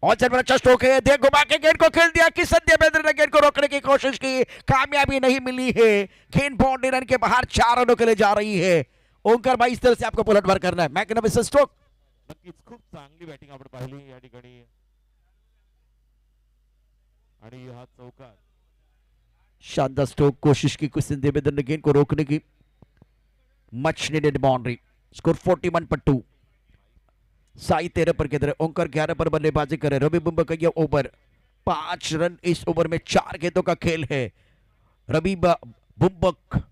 और अच्छा स्ट्रोक है, देख घुमा के गेंद को खेल दिया कि सत्यवेंद्र ने गेंद को रोकने की कोशिश की, कामयाबी नहीं मिली है। गेंद बाउंड्री लाइन के बाहर 4 रनों के लिए जा रही है। ओंकार भाई इस तरह से आपको पलटवार करना है। Magnificent stroke. नक्कीच खूप चांगली बॅटिंग आपण पाहिली या ठिकाणी आणि हा चौकार शानदार स्ट्रोक, कोशिश की कुछ देवेंद्र ने गेंद को रोकने की। Much needed boundary. स्कोर 41 पर 2। साई 13 पर के तरह, ओंकार 11 पर बल्लेबाजी करे। रवि बुम्बा का यह ओवर 5 रन इस ओवर में 4 गेंदों का खेल है। रवि बुम्बक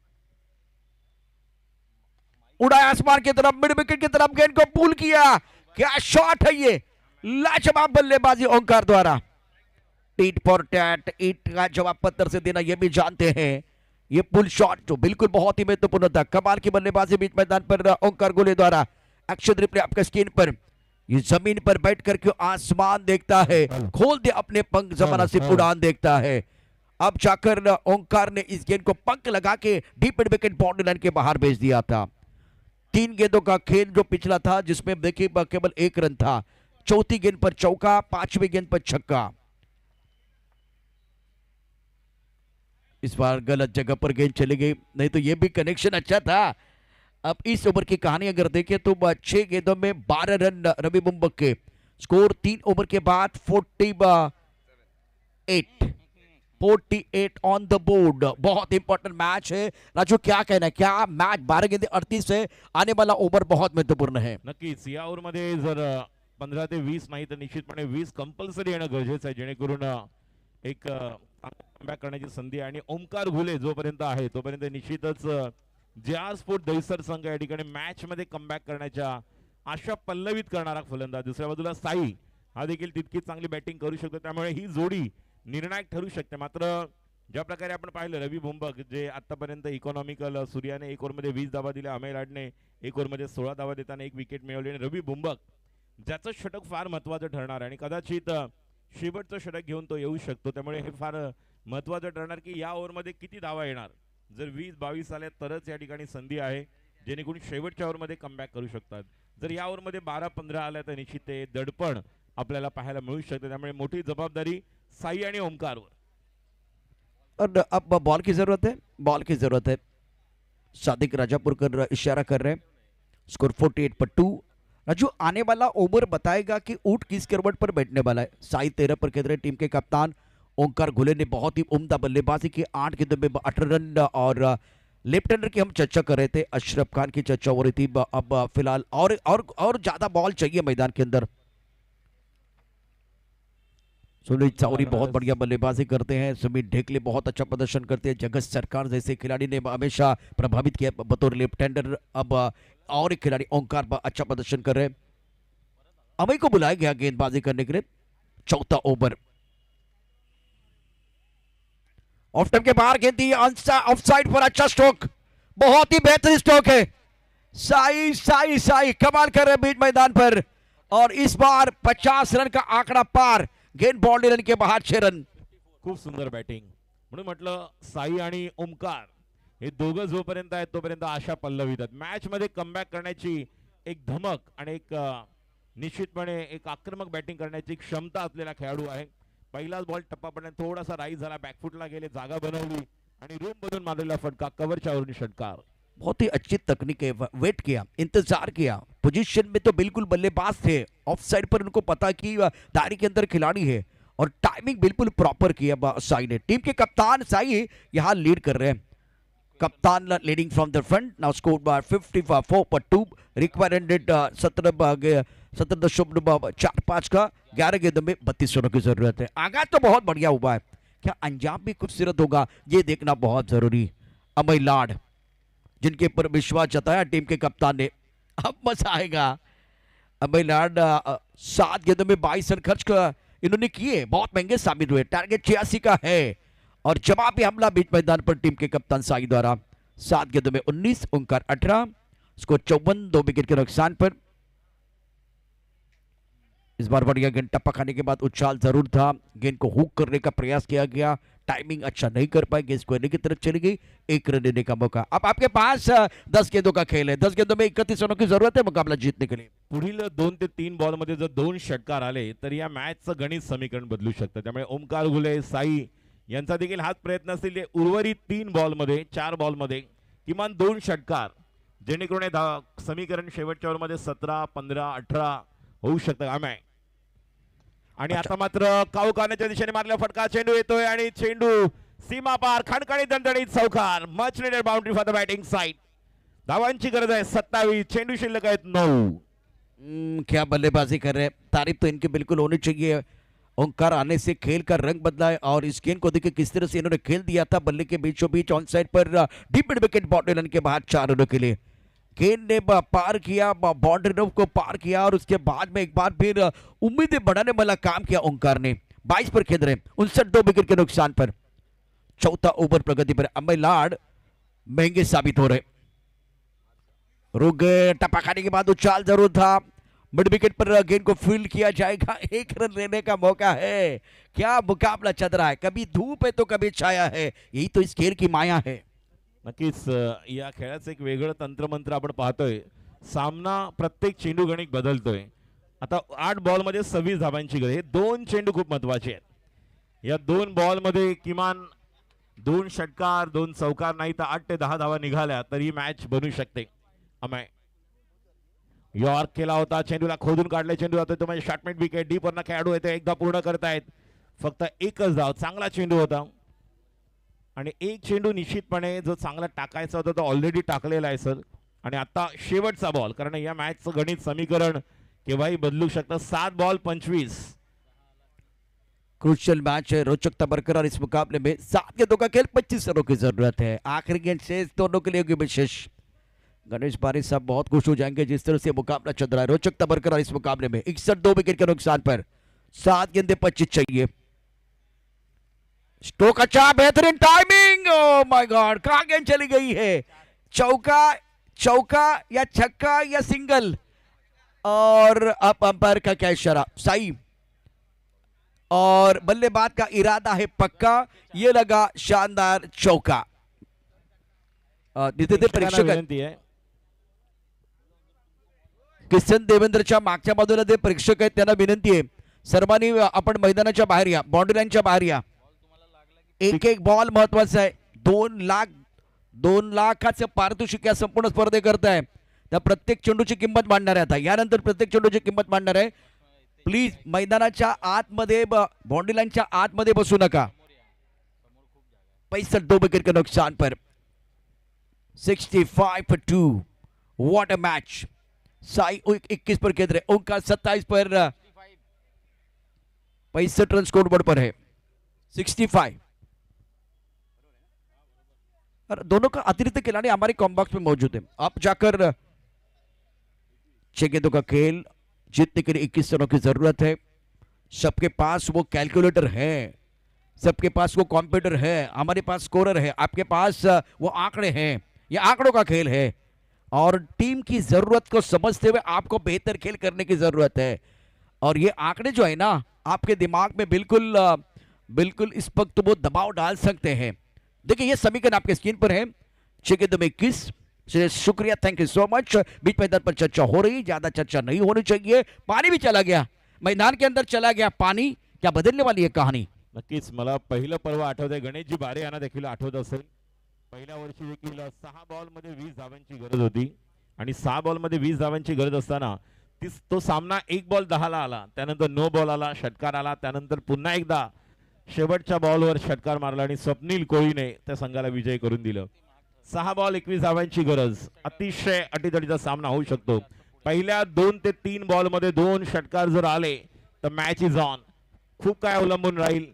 उड़ाया आसमान की तरफ, मिड विकेट की तरफ, गेंद को पुल किया। क्या शॉट है ये, लाजवाब बल्लेबाजी ओंकार द्वारा। टीट फॉर टैट, ईट का जवाब पत्थर से देना ये भी जानते हैं। ये पुल शॉट जो बिल्कुल बहुत ही महत्वपूर्ण था। कमाल की बल्लेबाजी बीच मैदान पर ओंकार गोले द्वारा। एक्शन रिप्ले आपके स्क्रीन पर। ये जमीन पर बैठ करके आसमान देखता है, खोल दे अपने पंख, जमाना से उड़ान देखता है। अब जाकर ओंकार ने इस गेंद को पंख लगा के deep mid wicket boundary line के बाहर भेज दिया था। 3 गेंदों का खेल जो पिछला था जिसमें देखिए केवल 1 रन था। चौथी गेंद पर चौका, 5वीं गेंद पर छक्का। इस बार गलत जगह पर गेंद चली गई, नहीं तो ये भी कनेक्शन अच्छा था। अब इस ओवर की कहानी अगर देखें तो 6 गेंदों में 12 रन रवि बुम्बक के। स्कोर 3 ओवर के बाद 48 ऑन द बोर्ड। बहुत इंपॉर्टेंट मैच है। राजू क्या कहना है, क्या मैच 12 गेंदे 38 से आने वाला ओवर बहुत महत्वपूर्ण है। नक्कीच या ओव्हरमध्ये जर 15 ते 20 नाही तर निश्चितपणे 20 कंपल्सरी येणं गरजेचं आहे, जेणेकरून एक कमबॅक करण्याची संधी आहे। आणि ओमकार घुले जोपर्यंत आहे तोपर्यंत निश्चितच ज्या स्पोर्ट दहिसर संघ या ठिकाणी मॅच मध्ये कमबॅक करण्याच्या आशा पल्लवित करणारा फलंदाज। दुसऱ्या बाजूला साई हा देखील तितकीच चांगली बॅटिंग करू शकतो, त्यामुळे ही जोडी निर्णायक ठरू शकते। मात्र ज्या प्रकारे आपण पाहिलं रवि बुम्बक जे आतापर्यंत इकॉनॉमिकल, सूर्याने 1 ओव्हरमध्ये 20 धावा दिल्या, अमेय लाडने 1 ओव्हरमध्ये 16 धावा देताना 1 विकेट मिळवली, आणि रवि बुम्बक ज्याचं षटक फार महत्त्वाचं ठरणार आहे आणि कदाचित शेवटचं षटक घेऊन तो येऊ शकतो। त्यामुळे हे फार महत्त्वाचं ठरणार की या ओव्हरमध्ये किती धावा येणार। जर 20-22 आले तरच या ठिकाणी संधी आहे, जेणेकरून शेवटच्या ओव्हरमध्ये कमबॅक करू शकतात। जर या ओव्हरमध्ये 12-15 आल्या तर निश्चित ते दडपण आपल्याला पाहायला मिळू शकते। त्यामुळे मोठी जबाबदारी साई आणि ओमकारवर। और अब बॉल की जरूरत है, बॉल की जरूरत है। सादिक राजापुरकर इशारा कर रहे हैं। स्कोर 48 पर 2। राजू आने वाला ओवर बताएगा कि ऊंट किस करवट पर बैठने वाला है। साई 13 पर खेल रहे टीम के कप्तान ओंकार घुले ने बहुत ही उम्दा बल्लेबाजी की। 8 गेंदों में 18 रन। और लेफ्ट हैंडर की हम चर्चा कर रहे थे, अशरफ खान की चर्चा हो रही थी। अब फिलहाल और ज्यादा बॉल चाहिए मैदान के अंदर। सुनील चावरी बहुत बढ़िया बल्लेबाजी करते हैं। सुमित ढेकले बहुत अच्छा प्रदर्शन करते हैं। जगत सरकार जैसे खिलाड़ी ने हमेशा प्रभावित किया बतौर लेफ्ट हैंडर। अब और एक खिलाड़ी ओंकार अच्छा प्रदर्शन कर रहे हैं। अमय को बुलाया गया गेंदबाजी करने के लिए। चौथा ओवर, ऑफ टाइम के बाहर गेंद दी, ऑफ साइड पर अच्छा स्ट्रोक, बहुत ही बेहतरीन स्ट्रोक है। साई साई साई कमाल कर रहे हैं बीच मैदान पर। और इस बार 50 रन का आंकड़ा पार। गेंद बाउंड्री लाइन के बाहर 6 रन। खूप सुंदर बॅटिंग, म्हणून म्हटलं साई आणि ओमकार हे दोघं जोपर्यंत आहेत तोपर्यंत आशा पल्लवित आहेत। मॅच मध्ये कमबॅक करण्याची एक धमक आणि एक निश्चितपणे एक आक्रमक बॅटिंग करण्याची क्षमता असलेला खेळाडू आहे। पहिलाच बॉल टप्पा पडण्यात थोडासा राईज झाला, बॅकफुटला गेले, जागा बनवली आणि रूम मधून मारलेला फटका, कव्हरच्या वरून षटकार। बहुत ही अच्छी तकनीक है। वेट किया, इंतजार किया, पोजीशन में तो बिल्कुल बल्लेबाज थे। ऑफ साइड पर उनको पता कि दायरे के अंदर खिलाड़ी है और टाइमिंग बिल्कुल प्रॉपर किया साई ने। टीम के कप्तान साई यहाँ लीड कर रहे हैं। कप्तान leading from the front. Now score bye 54 per 2। Requirement 17.45 का। 11 गेंदों में 32 रनों की जरूरत है। आगाज तो बहुत बढ़िया हुआ है, क्या अंजाम भी खूबसूरत होगा ये देखना बहुत जरूरी। अमय लाड जिनके ऊपर विश्वास जताया टीम के कप्तान ने, अब मजा आएगा। अमय लाड 7 गेंदों में 22 रन खर्च इन्होंने किए, बहुत महंगे साबित हुए। टारगेट 86 का है और जवाबी हमला बीच मैदान पर टीम के कप्तान साई द्वारा। 7 गेंदों में 19, ओंकार 18। स्कोर 54, 2 विकेट के नुकसान पर। इस बार बढ़िया गेंद टप्पा खाने के बाद उछाल जरूर था, गेंद को हुक करने का प्रयास किया गया, टाइमिंग अच्छा नहीं कर पाए, गेंद स्क्वायर की तरफ चली गई, एक रन देने का मौका। अब आपके पास 10 गेंदों का खेल है, 10 गेंदों में 31 रनों की जरूरत है मुकाबला जीतने के लिए। पुढील 2 ते 3 बॉल मध्ये जर 2 षटकार आले तर या मॅचचं गणित समीकरण बदलू शकतं। त्यामुळे ओमकार घुले, साई यांचा देखील हाच प्रयत्न असतील उर्वरित 3 बॉलमध्ये 4 बॉलमध्ये किमान 2 षटकार, जेणेकरून हे समीकरण शेवटच्या ओव्हरमध्ये 17, 15, 18 होऊ शकतं। आम्ही आणि आता मात्र काऊकानाच्या दिशेने मारला फटका, चेंडू येतोय आणि चेंडू सीमा पार, खणखणीत दणदणीत चौकार, much needed boundary for the batting side. धावांची गरज आहे 27, चेंडू शिल्लक आहेत 9। क्या बल्लेबाजी कर रहे हैं, तारीफ तो इनकी बिल्कुल होनी चाहिए। ओंकार आने से खेल का रंग बदला है और इस गेंद को देखिए किस तरह से इन्होंने खेल दिया था, बल्ले के बीचों बीच ऑन साइड पर deep mid wicket boundary line के बाहर 4 रनों के लिए गेंद ने पार किया, बाउंड्री लाइन को पार किया और उसके बाद में एक बार फिर उम्मीदें बढ़ाने वाला काम किया ओंकार ने। 22 पर खेल रहे, 59 विकेट के नुकसान पर। चौथा ओवर प्रगति पर अम्बे लाड महंगे साबित हो रहे, रुक गए। टप्पा खाने के बाद उछाल जरूर था, मिड विकेट पर गेंद को फील्ड किया जाएगा, 1 रन लेने का मौका है। क्या मुकाबला चल रहा है, कभी धूप है तो कभी छाया है, यही तो इस खेल की माया है। नक्कीच या खेळाचं एक वेगळं तंत्रमंत्र आपण पाहतोय। सामना प्रत्येक चेंडू गणित बदलतोय। आता 8 बॉलमध्ये 26 धावांची गरज आहे। 2 चेंडू खूप महत्वाचे आहेत। या 2 बॉलमध्ये किमान 2 षटकार, 2 चौकार नाही तर 8 ते 10 धावा निघाल्या तरी मॅच बनू शकते। अमय यॉर्क केला होता, चेंडूला खोदून काढले, चेंडू जातोय तो म्हणजे short mid wicket, deep Verna खेळाडू येते, एकदा पूर्ण करतायत, फक्त एकच धाव, चांगला चेंडू होता आणि एक चेंडू निश्चितपणे जो चांगला टाकायचा होता तो ऑलरेडी टाकलेला आहे सर। आणि आता शेवटचा बॉल, कारण या मॅचचं गणित समीकरण केव्हाही बदलू शकतं। 7 बॉल 25, क्रूशियल मैच है, रोचकता बरकरार इस मुकाबले में। 7 गेंदों का खेल, 25 रनों की जरूरत है। आखिरी गेंद से दोनों के लिए होगी विशेष। गणेश पारी साहब बहुत खुश हो जाएंगे जिस तरह से मुकाबला चल रहा है। रोचकता बरकरार इस मुकाबले में। 61 विकेट के नुकसान पर 7 गेंदे 25 चाहिए। स्ट्रोक अच्छा, बेहतरीन टाइमिंग, ओ माय गॉड, कहां गेंद चली गई है, चौका, चौका या छक्का या सिंगल, और अब अंपायर का क्या इशारा, साई, और बल्लेबाज का इरादा है पक्का, ये लगा शानदार चौका। तिथे प्रेक्षक विनंती आहे किसन देवेंद्रच्या मागच्या बाजूला जे प्रेक्षक आहेत त्यांना विनंती आहे, सर्वांनी आपण मैदानाच्या बाहेर या, बाउंड्री लाईनच्या बाहेर या। एक एक बॉल महत्वाचा आहे। 2 लाखाचे पारितोषिक या संपूर्ण स्पर्धे करताय, त्या प्रत्येक चेंडूची किंमत मांडणार आहे। आता यानंतर प्रत्येक चेंडूची किंमत मांडणार आहे। प्लीज मैदानाच्या आतमध्ये, बाउंड्री लाईनच्या आतमध्ये बसू नका। 65 विकेट के नुकसान पर 65 for 2, what a match. Sai 21 पर खेल रहे, ओंकार 27 पर 65 रन स्कोर बोर्ड पर है। 65 और दोनों का अतिरिक्त खिलाड़ी हमारे कॉम्बॉक्स में मौजूद है। आप जाकर 6 गेंदों का खेल जीतने के लिए 21 रनों की जरूरत है। सबके पास वो कैलकुलेटर है, सबके पास वो कंप्यूटर है, हमारे पास स्कोरर है, आपके पास वो आंकड़े हैं। ये आंकड़ों का खेल है और टीम की जरूरत को समझते हुए आपको बेहतर खेल करने की जरूरत है। और ये आंकड़े जो है ना, आपके दिमाग में बिल्कुल इस वक्त वो दबाव डाल सकते हैं। देखिए ये समीकरण आपके स्क्रीन पर है। 6 गेंदों में 21। शुक्रिया, thank you so much. Beach मैदान पर चर्चा हो रही, ज्यादा चर्चा नहीं होनी चाहिए। पानी भी चला गया, मैदान के अंदर चला गया पानी, क्या बदलने वाली है कहानी। नक्कीच मला पहिलं पर्व आठवतंय, गणेशजी बारे यांना देखील आठवत असेल। पहिल्या वर्षी देखील 6 बॉलमध्ये 20 धावांची गरज होती आणि 6 बॉलमध्ये 20 धावांची गरज असताना तो सामना 1 बॉल 10 ला आला, त्यानंतर नो बॉल आला, षटकार आला, त्यानंतर पुन्हा एकदा शेवटच्या बॉलवर षटकार मारला आणि स्वप्नील कोळीने त्या संघाला विजय करून दिलं। 6 बॉल 21 धावांची गरज, अतिशय अटीतटीचा सामना होऊ शकतो। पहिल्या 2 ते 3 बॉलमध्ये 2 षटकार जर आले तर मॅच इज ऑन। खूप काय अवलंबून राहील।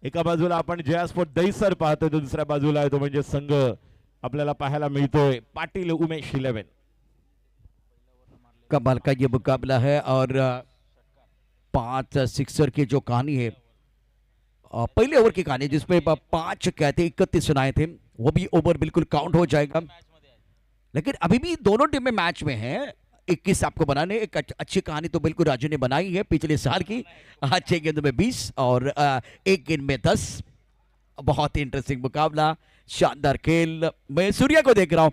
एका बाजूला आपण जया स्पोर्ट दहीसर पाहतोय, तर दुसऱ्या बाजूला आहे तो म्हणजे संघ आपल्याला पाहायला मिळतोय पाटील उमेश 11। कमाल का ये मुकाबला है और 5 सिक्सर की जो कहानी है, पहले ओवर की कहानी जिसमें 5 कहते 31 सुनाए थे, वो भी ओवर बिल्कुल काउंट हो जाएगा। लेकिन अभी भी दोनों टीमें मैच में हैं। 21 आपको बनाने। एक अच्छी कहानी तो बिल्कुल राजू ने बनाई है पिछले साल की। 6 गेंदों में 20 और 1 गेंद में 10। बहुत ही इंटरेस्टिंग मुकाबला, शानदार खेल। मैं सूर्या को देख रहा हूँ,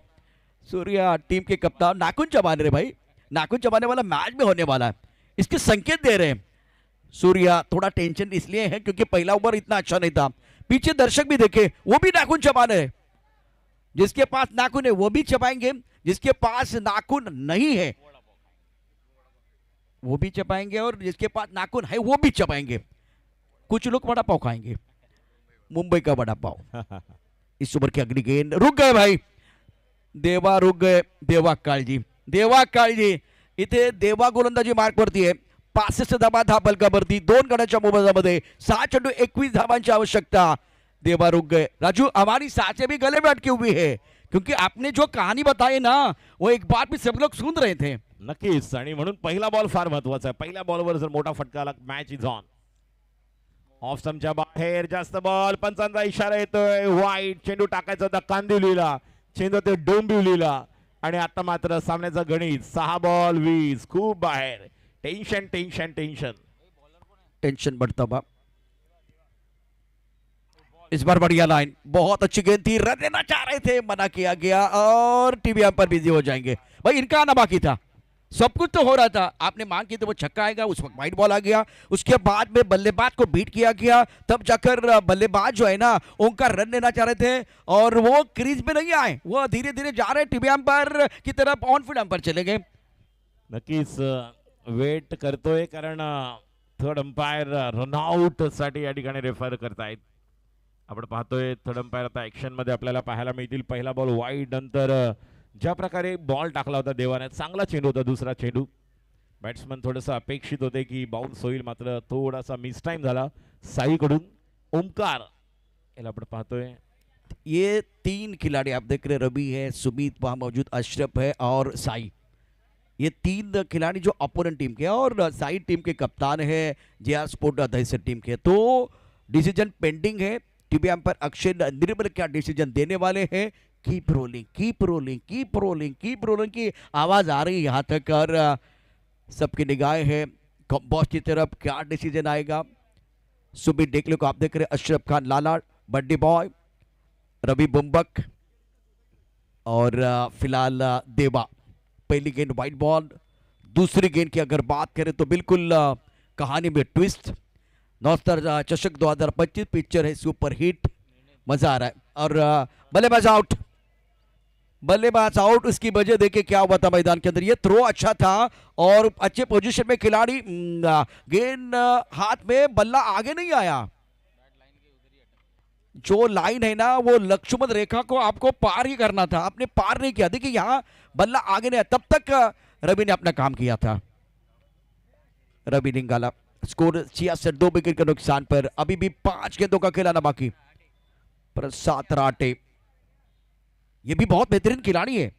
सूर्या टीम के कप्तान नाखून चबाने रहे भाई, नाखून चबाने वाला मैच में होने वाला है, इसके संकेत दे रहे हैं। सूर्या थोड़ा टेंशन इसलिए है क्योंकि पहला ओवर इतना अच्छा नहीं था। पीछे दर्शक भी देखे, वो भी नाखून चबाने रहे। जिसके पास नाखून है वो भी चबाएंगे, जिसके पास नाखून नहीं है वो भी चबाएंगे, और जिसके पास नाखून है वो भी चबाएंगे। कुछ लोग वड़ा पाव खाएंगे, मुंबई का वड़ा पाव। इस ओवर की अगली गेंद, रुक गए भाई, देवा रुक गए। देवा काळजी, देवा काळजी, इथे देवा गोलंदाजी मार्कवरती आहे। 65 धावा बलकावरती 2 गड्याच्या मोबदल्यामध्ये 6 चेंडू 21 धावांची आवश्यकता। देवा रुक गए। राजू, हमारी सांसें भी गले में अटकी हुई है क्योंकि आपने जो कहानी बताई ना वो एक बार भी सब लोग सुन रहे थे। नक्कीच, आणि म्हणून पहिला बॉल फार महत्वाचा आहे। पहिल्या बॉलवर जर मोठा फटका आला मॅच इज ऑन। ऑफ स्टंपच्या बाहेर जास्त बॉल, पंचांचा इशारा येतोय, वाईट चेंडू टाकायचा होता कांदिवलीला, चेंडू ते डोंबिवलीला, आणि आता मात्र सामन्याचा गणित 6 बॉल 20, खूप बाहेर। टेंशन टेंशन टेंशन टेंशन बढ़ता हुआ। इस बार बढ़िया लाइन, बहुत अच्छी गेंद थी, रन लेना चाह रहे थे, मना किया गया और टीवी पर बिजी हो जाएंगे। भाई इनका आना बाकी था, सब कुछ तो हो रहा था। आपने मांग की तो वो छक्का आएगा, उस वक्त वाइट बॉल आ गया, उसके बाद में बल्लेबाज को बीट किया गया, तब जाकर बल्लेबाज जो है ना ओंकार रन लेना चाह रहे थे और वो क्रीज में नहीं आए, वो धीरे धीरे जा रहे टीवी अंपायर की तरफ, ऑन फील्ड अंपायर चले गए। नक्कीच वेट करतोय कारण थर्ड अंपायर रनआउट साठी या ठिकाणी रेफर करतायत। आपण पाहतोय थर्ड अंपायर आता ऍक्शन मध्ये आपल्याला पाहायला मिळतील। पहिला बॉल वाईड नंतर ज्या प्रकारे बॉल टाकला होता देवाने, चांगला चेंडू होता दुसरा चेंडू। बॅट्समन थोडंसं अपेक्षित होते की बाउन्स होईल, मात्र थोडासा मिस टाइम झाला साईकडून। ओमकार याला आपण पाहतोय। ये 3 खिलाड़ी आप देख रहे, रवि है, सुमित वहां मौजूद, अशरफ है और साई। ये 3 खिलाड़ी जो अपोनेंट टीम के हैं और साई टीम के कप्तान है, जेआर स्पोर्ट दहिसर टीम के। तो डिसीजन पेंडिंग है, टीवी अंपायर अक्षय निर्मल क्या डिसीजन देने वाले हैं। Keep rolling, keep rolling, keep rolling, keep rolling की आवाज आ रही है यहाँ तक, और सबकी निगाहें हैं बॉस की तरफ, क्या डिसीजन आएगा। सुमित डेकले को आप देख रहे, अशरफ खान लाला, बड्डी बॉय, रवि बुम्बक और फिलहाल देवा। पहली गेंद वाइट बॉल, दूसरी गेंद की अगर बात करें तो बिल्कुल कहानी में ट्विस्ट। नौस्तर चषक 2025 पिक्चर है सुपर हिट, मजा आ रहा है। और बल्लेबाज आउट, बल्लेबाज आउट, उसकी वजह देखिए क्या हुआ था मैदान के अंदर। ये थ्रो अच्छा था और अच्छे पोजीशन में खिलाड़ी, गेंद हाथ में, बल्ला आगे नहीं आया। जो लाइन है ना वो लक्ष्मण रेखा को आपको पार ही करना था, आपने पार नहीं किया। देखिए यहाँ बल्ला आगे नहीं आया, तब तक रवि ने अपना काम किया था। रवि निंगाला, स्कोर 66, 2 विकेट के नुकसान पर। अभी भी 5 गेंदों का खिलाना बाकी। प्रसाद राटे, ये भी बहुत बेहतरीन खिलाड़ी है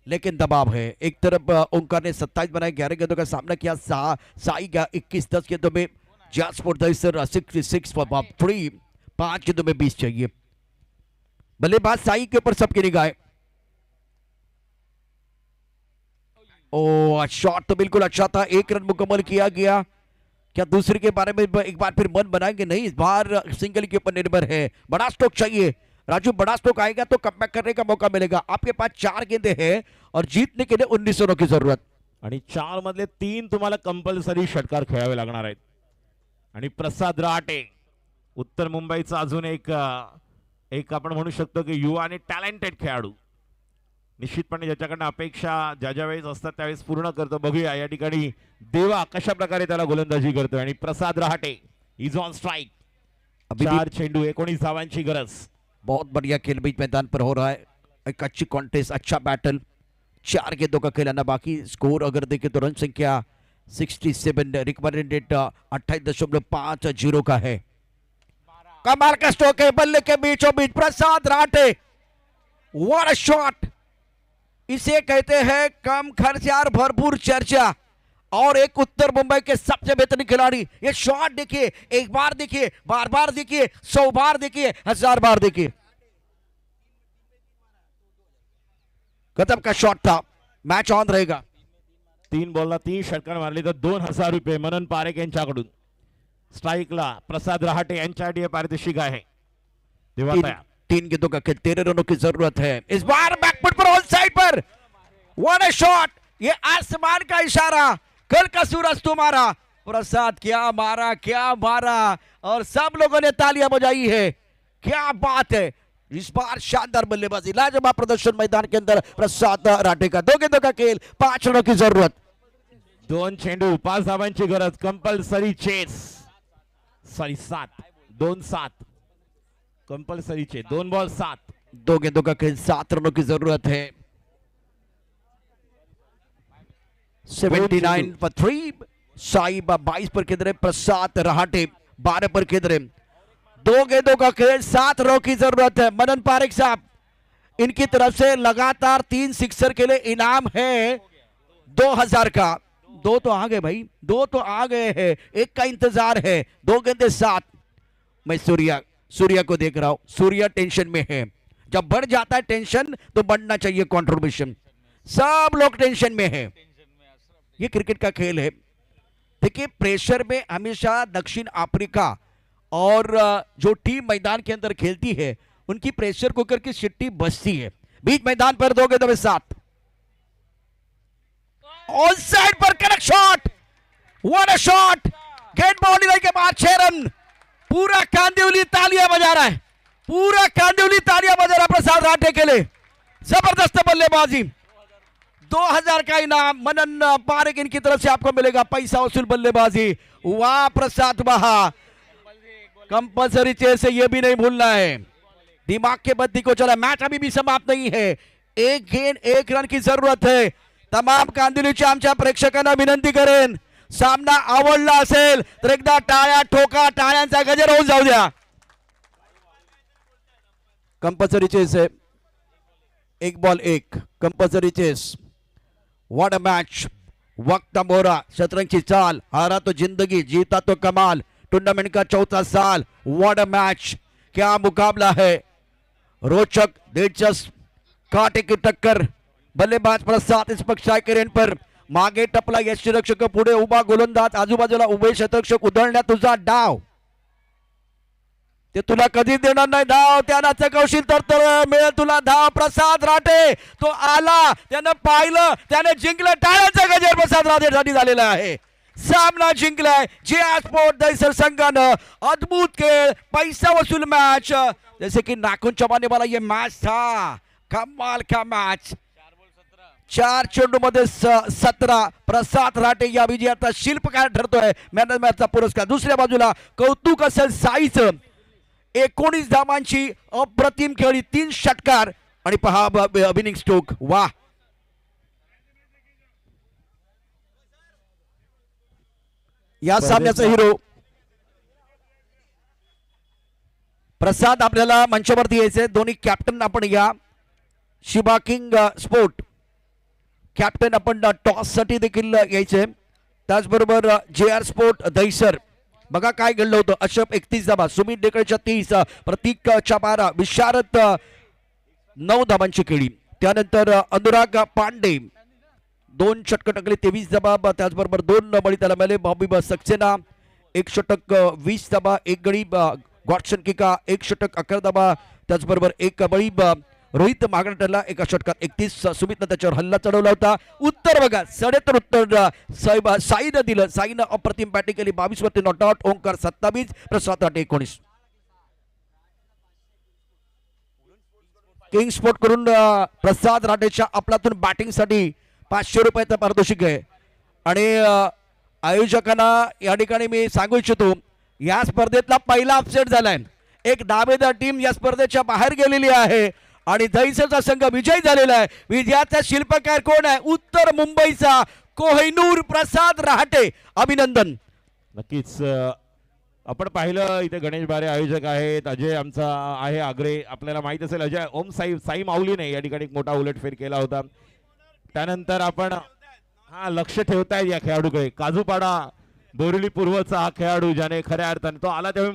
लेकिन दबाव है। एक तरफ ओंकार ने 27 बनाए, 11 गेंदों का सामना किया। साई का 21, 10 गेंदों में जासपुर दहिसर 66 फॉर 3, 5 गेंदों में 20 चाहिए। बल्लेबाज साई के ऊपर सबकी निगाहें। ओ शॉट तो बिल्कुल अच्छा था, 1 रन मुकम्मल किया गया। क्या दूसरे के बारे में एक बार फिर मन बनाएंगे? नहीं, इस बार सिंगल के ऊपर निर्भर है। बड़ा स्ट्रोक चाहिए राजू, बड़ा स्ट्रोक आएगा तो कमबैक करने का मौका मिलेगा। आपके पास 4 गेंदें हैं और जीतने के लिए 19 रनों की जरूरत। आणि 4 मधले 3 तुम्हाला कंपल्सरी षटकार खेळावे लागणार आहेत। आणि प्रसाद राटे, उत्तर मुंबईचा अजून एक आपण म्हणू शकतो की युवा आणि टॅलेंटेड खेळाडू, निश्चितपणे ज्याच्याकडनं अपेक्षा ज्या वेळेस असतात त्यावेळेस पूर्ण करतो। बघूया या ठिकाणी देवा कशा प्रकारे त्याला गोलंदाजी करतोय। आणि प्रसाद रहाटे इज ऑन स्ट्राइक। 4 चेंडू 19 धावांची गरज। बहुत बढ़िया खेल बीच मैदान पर हो रहा है, एक अच्छी कॉन्टेस्ट, अच्छा बैटल। 4 गेंदों का खिलाना बाकी। स्कोर अगर देखें तो रन संख्या 67, रिकवरी रेट 28.50 का है। कमाल का स्ट्रोक है, बल्ले के बीचों बीच Prasad Rate, what a shot. इसे कहते हैं कम खर्च और भरपूर चर्चा, और एक उत्तर मुंबई के सबसे बेहतरीन खिलाड़ी। ये शॉट देखिए, एक बार देखिए, बार बार देखिए, 100 बार देखिए, 1000 बार देखिए। गजब का शॉट था, मैच ऑन रहेगा। 3 बॉलला 3 षटकार मारली तर 2000 रुपये मनन पारेख यांच्याकडून. स्ट्राईकला प्रसाद रहाटे यांच्यासाठी हे पारितोषिक आहे. तेव्हा तीन, तयार. 3 गेंदों का खेल, 13 रनों की जरूरत है। इस बार बैकफुट पर ऑन साइड पर वन ए शॉट, ये आसमान का इशारा, कल का सूरज तुम्हारा। प्रसाद क्या मारा और सब लोगों ने तालियां बजाई है। क्या बात है, इस बार शानदार बल्लेबाजी, लाजवाब प्रदर्शन मैदान के अंदर प्रसाद राठे का। 2 गेंदों का खेल, 5 रनों की जरूरत। 2 चेंडू 5 धावांची गरज. Compulsory chess. Sorry 7 2-7 compulsory chess. 2 ball 7. 2 गेंदों का खेल, 7 रनों की जरूरत है। 79 पर 3, साहिब 22 पर खेल रहे, प्रसाद रहाटे 12 पर खेल रहे। 2 गेंदों का खेल, 7 रनों की जरूरत है। मनन पारेख साहब, इनकी तरफ से लगातार 3 सिक्सर के लिए इनाम है 2000 का। 2 तो आ गए भाई, 2 तो आ गए हैं, 1 का इंतजार है। 2 गेंदे 7। मैं सूर्या को देख रहा हूं, सूर्या टेंशन में है। जब बढ़ जाता है टेंशन तो बढ़ना चाहिए कंट्रीब्यूशन। सब लोग टेंशन में है। ये क्रिकेट का खेल है। देखिए, प्रेशर में हमेशा दक्षिण अफ्रीका और जो टीम मैदान के अंदर खेलती है उनकी प्रेशर कुकर की सिट्टी बजती है। बीच मैदान पर 2 गेंदों में 7। ऑन साइड पर connect shot, one a shot, get boundary के बाद 6 रन। पूरा कांदिवली तालियां बजा रहा है, पूरा कांदिवली तालियां बजा रहा है प्रसाद राठे के लिए। जबरदस्त बल्लेबाजी। 2000 का इनाम मनन पारेख इनकी तरफ से आपको मिलेगा। पैसा वसूल बल्लेबाजी। वाह प्रसाद बहा, कंपल्सरी चेस से यह भी नहीं भूलना है। दिमाग के बत्ती को चला। मैच अभी भी समाप्त नहीं है। 1 गेंद 1 रन की जरूरत है। तमाम कांदिवलीच्या आमच्या प्रेक्षकांना विनंती करेन, सामना आवडला असेल तर एकदा टाळ्या ठोका, टाळ्यांचा गजर होऊन जाऊ द्या। कंपल्सरी चेस है, 1 ball 1 compulsory chess. What a match, वक्त मोरा, शतरंज की चाल, हारा तो जिंदगी, जीता तो कमाल, टूर्नामेंट का 4था साल। व्हाट अ मैच, क्या मुकाबला है, रोचक, दिलचस्प, कांटे की टक्कर। बल्लेबाज प्रसाद इस पक्षायकरेन पर मागे टपला यष्टिरक्षक, पुढे उभा गोलंदाज, आजूबाजूला उभे शतरक्षक, उधळण्यात तुझा डाव, ते तुला कधी देणार नाही धाव, त्यानं चकवशील तर मिळेल तुला धाव। प्रसाद राठे तो आला, त्यानं पाहिलं, त्याने जिंकलं, टाळ्यांचा गजर प्रसाद राठेसाठी झालेला आहे। सामना जिंकलाय जे स्पोर्ट दहिसर संघानं। अद्भुत खेळ, पैसा वसूल मैच, जैसे कि नाखून चबाने वाला ये मैच था। कमाल का मैच। 4 चेंडू मध्ये 17। प्रसाद राठे या विजयाचा शिल्पकार ठरतोय। मॅन ऑफ मॅचचा पुरस्कार। दुसऱ्या बाजूला कौतुक असेल साईचं, 19 धावांची अप्रतिम खेळी, 3 षटकार आणि पहा अभिनिंग स्ट्रोक। वाह, या सामन्याचा हिरो प्रसाद आपल्याला मंचावरती यायचे। दोन्ही कॅप्टन आपण या शिबा किंग स्पोर्ट कॅप्टन आपण टॉस साठी देखील यायचे। त्याचबरोबर JR स्पोर्ट दहिसर, बघा काय घडलं होतं। अशफ 31 धावा, सुमित डेकळेच्या 30, प्रतीक च्या 12, विशारद 9 धावांची खेळी। त्यानंतर अनुराग पांडे 2 षटक टाकले, 23 धावा। त्याचबरोबर 2 बळी त्याला मिळाले। हबीब सक्सेना 1 षटक 20 धावा, 1 गडी। गॉडसन किका 1 षटक 11 धावा, त्याचबरोबर 1 बळी। रोहित मागणटरला 1 षटकात 31। सुमितनं त्याच्यावर हल्ला चढवला होता। उत्तर बघा, 73 उत्तर साईनं दिलं। साईनं अप्रतिम बॅटिंग केली, 22 वरती not out. Omkar 27, Prasad Rathe 19। King sport करून प्रसाद राठेच्या आपल्यातून बॅटिंग साठी 500 रुपयाचं पारितोषिक आहे। आणि आयोजकांना या ठिकाणी मी सांगू इच्छितो, या स्पर्धेतला पहिला अपसेट झालाय। एक दावेदार टीम या स्पर्धेच्या बाहेर गेलेली आहे आणि दहिसरचा संघ विजयी झालेला आहे। विजयाचा शिल्पकार कोण आहे? उत्तर मुंबईचा कोहिनूर प्रसाद राठे। अभिनंदन। नक्कीच आपण पाहिलं इथे गणेश बारे आयोजक आहेत, अजय आमचा आहे आग्रे, आपल्याला माहित असेल अजय ओम साई माऊलीने या ठिकाणी एक मोठा उलटफेर केला होता। त्यानंतर आपण लक्ष ठेवताय या खेळाडूकडे, काजूपाडा बोरिवली पूर्वचा हा खेळाडू ज्याने खऱ्या अर्थाने तो आला तेव्हा